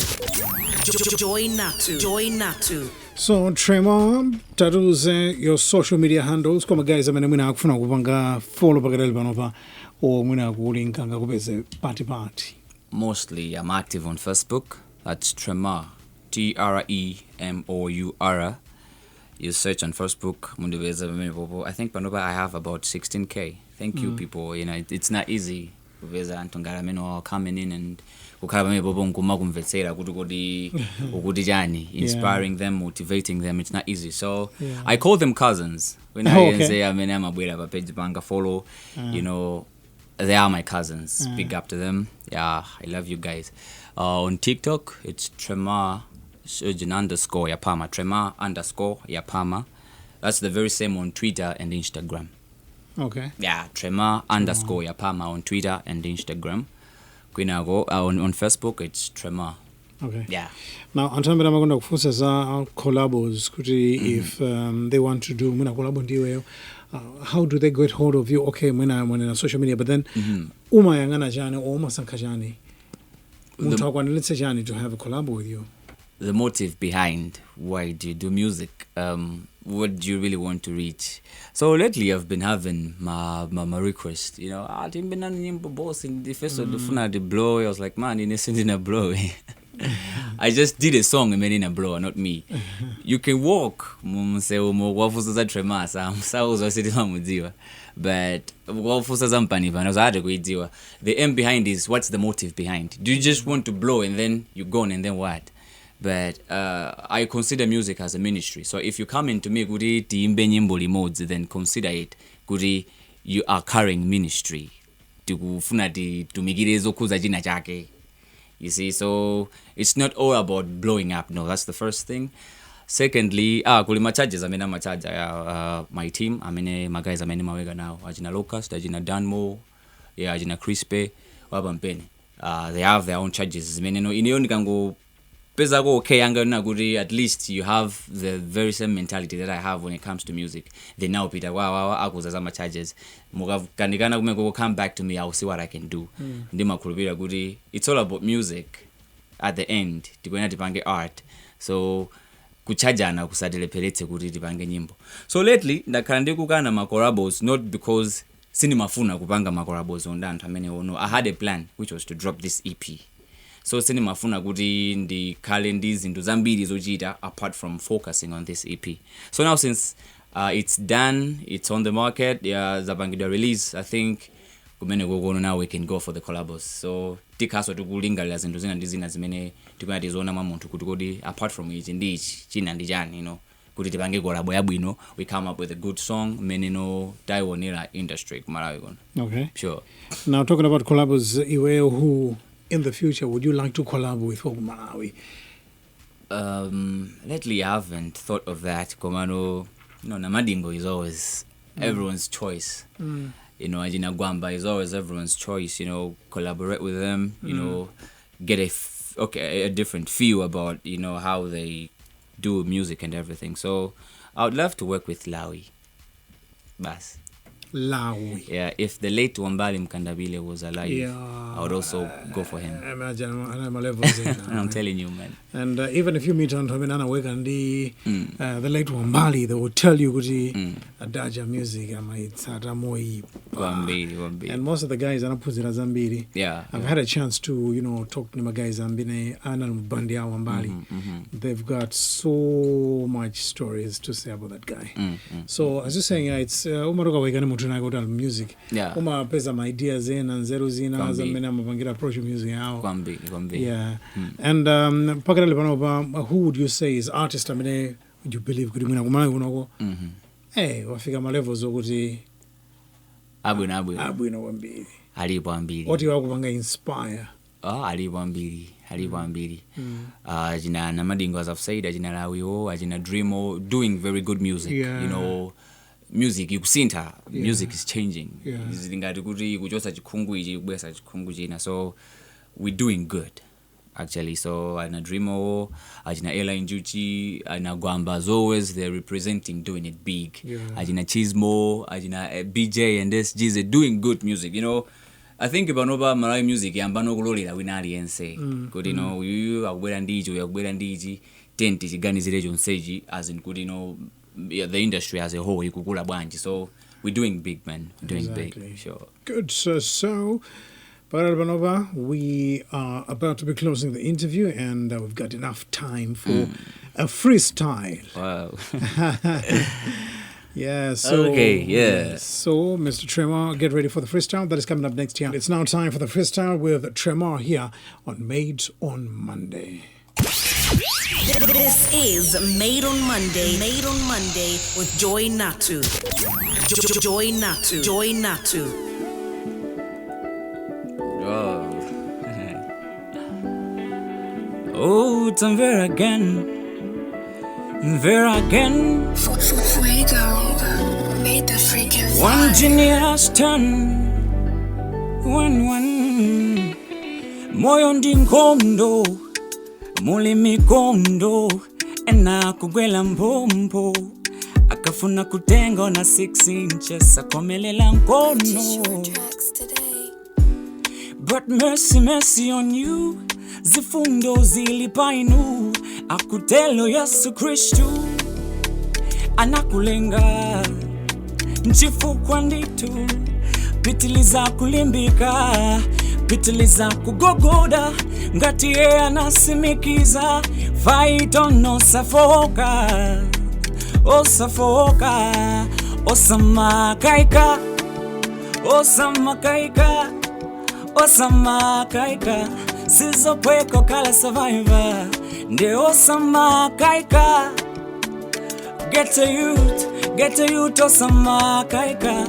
Joy Nathu. Joy Nathu. So Tremour, tatuze your social media handles. Koma guys, amene mwina akufuna kupanga follow pakadali panova or mwina kulinka ngakupeze party. Mostly, I'm active on Facebook. That's Tremour. Tremour. You search on Facebook. I think Panoba I have about 16K. Thank you, people. You know, it's not easy. Coming in and inspiring them, motivating them. It's not easy. So I call them cousins. When I say I'm a page banga follow, you know, they are my cousins. Big up to them. Yeah, I love you guys. On TikTok, it's Tremour _ Yapama. Tremour _ Yapama. That's the very same on Twitter and Instagram. Okay. Yeah, Tremour _ Yapama on Twitter and Instagram. On Facebook, it's Tremour. Okay. Yeah. Now, antambira makonda kufusa za collabos kuti if they want to do mwina collabo ndiwe how do they get hold of you? Okay, mwina na social media, but then uma yangana jani or uma sanka jani let's say jani to have a collab with you. The motive behind why do you do music? What do you really want to reach? So lately I've been having my request, you know, I didn't been boss in the first of the blow. I was like, man, you need a blow. I just did a song and made in a blow, not me. You can walk, but the aim behind is what's the motive behind? Do you just want to blow and then you're gone and then what? But I consider music as a ministry. So if you come into me, then consider it. You are carrying ministry. You see, so it's not all about blowing up. No, that's the first thing. Secondly, kulima charges. My team. My guys. Mawega now. Ajina Locust. Ajina Tremour. Yeah, Ajina Crispe. Wabampeni. They have their own charges. Okay, at least you have the very same mentality that I have when it comes to music. They now Peter, wow, charges. Come back to me, I'll see what I can do. It's all about music at the end. Art. So kuchajana kusadile pelete tipange nyimbo. So lately, ndakandi kukana makorabos, not because sinimafuna kupanga makorabos on that. I had a plan, which was to drop this EP. So sinimafuna kuti ndi calendars into zambiri zochita apart from focusing on this EP. So now since it's done, it's on the market, zabangida release, I think now we can go for the collabos. So tikaso tukulingalira zinthu zina ndi zina zimene tikati zona mamuntu kuti apart from ichi ndi ichi china ndi chani, you know, kuti tipange collabo yabwino, we come up with a good song menino taiwonera industry kumalawi kono. Okay. Sure. Now talking about collabos, who in the future would you like to collab with Malawi? Lately I haven't thought of that. Komano, you know, Namadingo is always everyone's choice. You know, Ajina Gwamba is always everyone's choice. You know, collaborate with them. You know, get a different feel about, you know, how they do music and everything. So I would love to work with Lawi. Bas. Lawi. Yeah, if the late Wambali Mkandabile was alive, I would also go for him. Imagine I'm a level. I'm telling you, man. And even if you meet on Tominana Wegandi, the late Wambali, they will tell you Adaja music, and most of the guys are not Zambiri. Yeah. I've had a chance to, you know, talk to my guys Zambine and Bandia Wambali. They've got so much stories to say about that guy. So as you're saying, it's Umaruga Wegani na total music. Yeah. Pesa my ideas ena nzeru zina zamene amapangira approach music yao. Kwambiri. Yeah. And pakale panopa who would you say is artist amene would you believe kuti mwina kumala kunoko? Wafika ma levels okuti abwino kwambiri. Alipo ambiri. What you wakupanga inspire? Alipo ambiri. Ajina Namadingo, as I've said, Ajina Lawiyo, Ajina Tremour, doing very good music. Yeah. You know, music, you see music is changing. Yeah. So we're doing good, actually. So Ajina Tremour, Ajina Ella Injuchi, Ajina Gwamba, as always, they're representing, doing it big. Yeah. Ajina Chismo, Ajina BJ and SGs, they're doing good music, you know. I think about Malay music yambano kulolera winali yense kuti no uyu akubwera ndiji tenti chigani zile jonseji as in kuti no the industry as a whole ikukula bwanji, so we're doing big, man. We're doing big, sure. Good. So Paralbanova, we are about to be closing the interview and we've got enough time for a freestyle. Wow. Yeah, so okay, yeah. So Mr. Tremour, get ready for the freestyle that is coming up next year. It's now time for the freestyle with Tremour here on Made on Monday. This is Made on Monday. Made on Monday with Joy Nathu. Joy Nathu. Joy Nathu. Oh, it's there again. There again. Made the freaking One genius turn. One. Moyo ndinkondo. Muli mikondo. Ena kugwela mpompo. Akafuna kutengo na 6 inches. Akomelela nkono. But mercy on you. Zifundo zilipainu. Akutelo Yesu Kristu. Anakulenga. Nchifu kwa nditu. Pitiliza kulimbika. Pitiliza kugogoda. Ngati ye anasimikiza. Fight on no safoka. Safoka. Osamakaika. Osamakaika. Sizo pweko kala survivor. Nde osamakaika. Get a youth, osamakaika.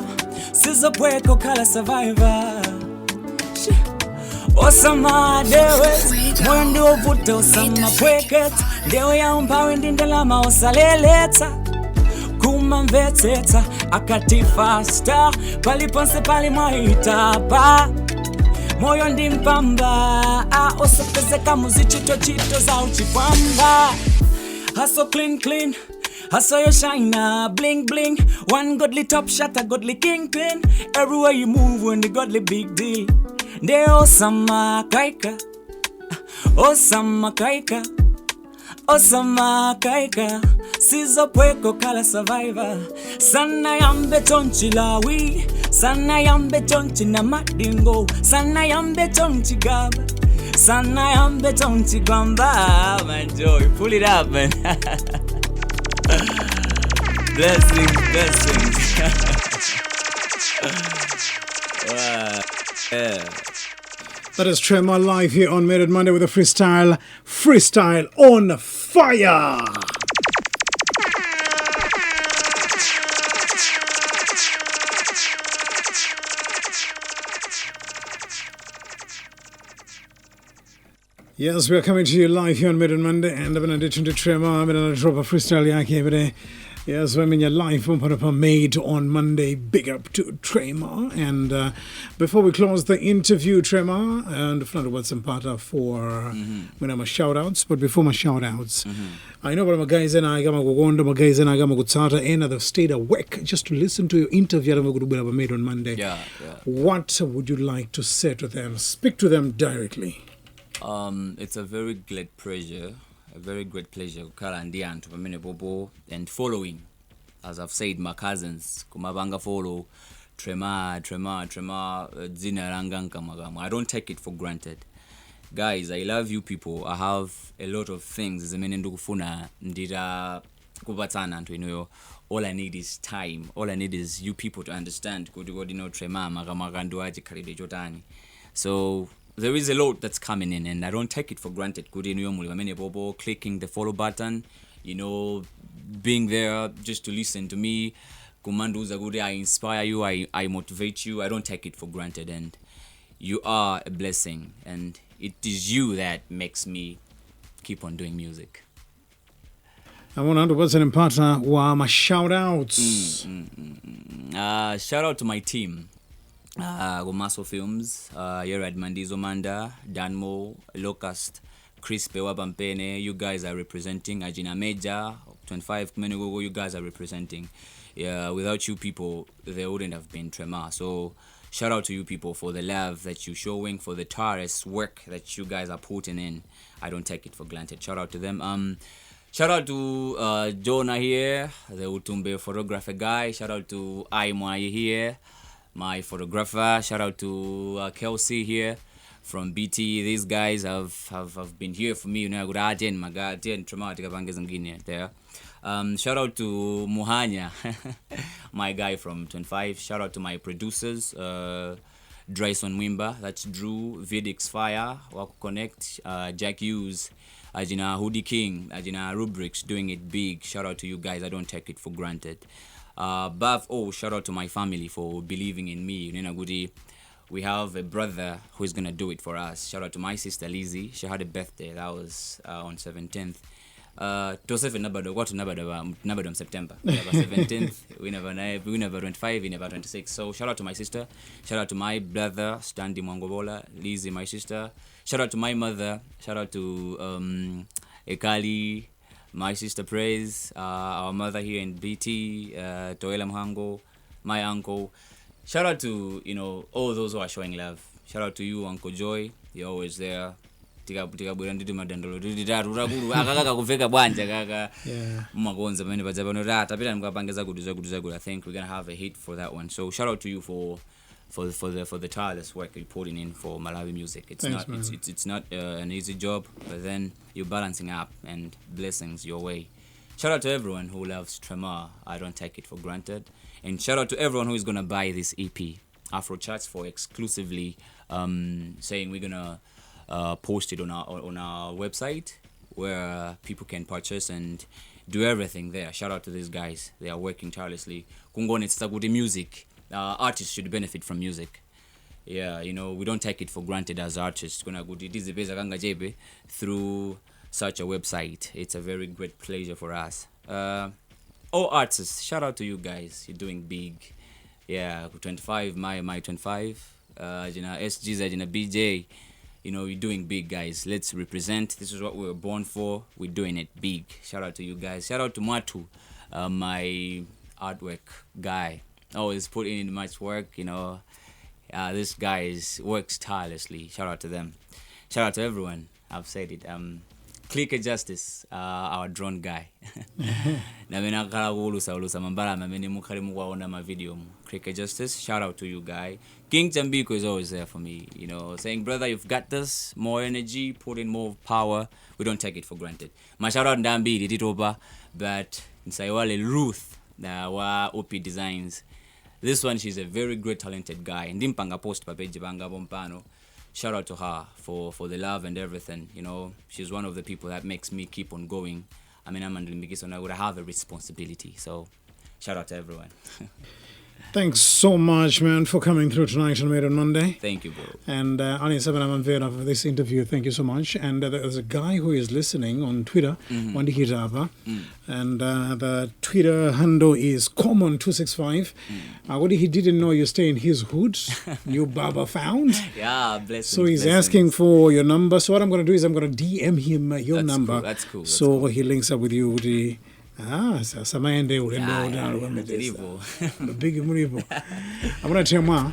Sizo pweko kala survivor. Osama dewe, mwende ovute osama pweket. Dewe ya umpawe ndindelama osaleleta. Kuma mveteta, akati faster. Paliponse pali mwahitapa. Moyo ndimpamba, osapezeka muzichito za uchipamba. Hustle clean, hustle your shiner, bling. One godly top shot, a godly kingpin. Everywhere you move, when the godly big deal. De osamakaika, sizo pweko kala survivor. Sana yambe tonchi lawi, sana yambe tonchi na madingo, sana yambe tonchi gaba, sana yambe tonchi gamba. Man, Joy, pull it up, man. Blessings. Wow. Yeah. That is Tremour live here on Made on Monday with a freestyle on fire. Yes, we are coming to you live here on Made on Monday, and in addition to Tremour, I'm going to drop a freestyle yake today. Yes, I'm in your live Made on Monday. Big up to Tremour. And before we close the interview, Tremour, and what's some part for when I'm a shout outs, but before my shout outs, I know what my guys and I got my guys and I got my Gutsata and they've stayed awake just to listen to your interview Made on Monday. Yeah. What would you like to say to them? Speak to them directly. It's a very great pleasure. A very great pleasure and following, as I've said, my cousins kumabanga follow Tremour dzina ranganka magamu. I don't take it for granted. Guys, I love you people. I have a lot of things zimenendukufuna ndira kubatsana nto ino all I need is time, all I need is you people to understand kuti Tremour makamakando achi khalidwe chotani. So there is a lot that's coming in, and I don't take it for granted. Kuti ino muli pamene popo clicking the follow button, being there just to listen to me, kumanduza kuti I inspire you, I motivate you. I don't take it for granted, and you are a blessing, and it is you that makes me keep on doing music. I want 100% partner wa shout outs. Shout out to my team. Gomaso Films, here at Mandizo Manda, Danmo, Locust, Chris Pewabampene, you guys are representing. Ajina Meja, 25 Menegogo, you guys are representing. Yeah, without you people, there wouldn't have been Tremour. So shout out to you people for the love that you're showing, for the tireless work that you guys are putting in. I don't take it for granted. Shout out to them. Shout out to Jonah here, the Utumbe photographer guy. Shout out to Aimwai here, my photographer. Shout out to Kelsey here from BT. These guys have been here for me. There. Shout out to Muhanya, my guy from 25. Shout out to my producers, Dryson Wimba, that's Drew, Vidix Fire, Waku Connect, Jack Hughes, Ajina Hoodie King, Ajina Rubrics, doing it big. Shout out to you guys. I don't take it for granted. Above all, shout out to my family for believing in me. We have a brother who is gonna do it for us. Shout out to my sister Lizzie. She had a birthday. That was on 17th. To 7 nabado September. 17th. We never 25. We never 26. So shout out to my sister. Shout out to my brother Standi Mwangobola. Lizzie, my sister. Shout out to my mother. Shout out to Ekali, my sister Praise, our mother here in BT, Toela Mhango, my uncle. Shout out to all those who are showing love. Shout out to you, Uncle Joy. You're always there. Yeah. I think we're gonna have a hit for that one. So shout out to you for the tireless work you're putting in for Malawi music. It's not an easy job, but then you're balancing up, and blessings your way. Shout out to everyone who loves Tremour. I don't take it for granted. And shout out to everyone who is gonna buy this EP, Afro Charts, for exclusively saying we're gonna post it on our website where people can purchase and do everything there. Shout out to these guys. They are working tirelessly. Kungone music. Artists should benefit from music. Yeah, we don't take it for granted as artists. Through such a website. It's a very great pleasure for us. All artists, shout out to you guys. You're doing big. Yeah, 25, my 25. SG's, BJ. You're doing big, guys. Let's represent. This is what we were born for. We're doing it big. Shout out to you guys. Shout out to Matu, my artwork guy. Always putting in much work. This guy works tirelessly. Shout out to them. Shout out to everyone. I've said it. Clicker Justice, our drone guy. Clicker Justice, shout out to you, guy. King Tambiko is always there for me, saying, brother, you've got this, more energy, put in more power. We don't take it for granted. My shout out Ndambi did it over, but Nsaiwale Ruth, wa OP Designs. This one, she's a very great, talented guy. Ndimpanga post papeji banga bompano. Shout out to her for the love and everything. She's one of the people that makes me keep on going. I mean, I'm I would have a responsibility. So, shout out to everyone. Thanks so much, man, for coming through tonight on Made on Monday. Thank you, bro. And Ani Sabanam for this interview. Thank you so much. And there's a guy who is listening on Twitter, Wandi Hitava, and the Twitter handle is Common265. What he didn't know, you stay in his hood. New Baba found. Yeah, blessings. So he's asking for your number. So what I'm going to do is I'm going to DM him your number. Cool. That's cool. So he links up with you. Samaende big muribo. I'm going to tell you,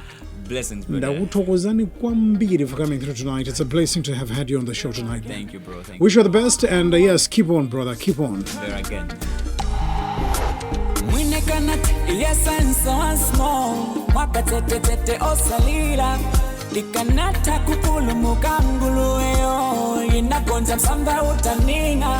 blessings, brother. Ndakutokozani kwambiri for coming through tonight. It's a blessing to have had you on the show tonight. Thank you, bro. Wish you the best, and yes, keep on, brother. Keep on. There again. Yes, and so small. Wakatete osalila. Likanata kukulu mukangulu eo. Inagonja msamba utaninga.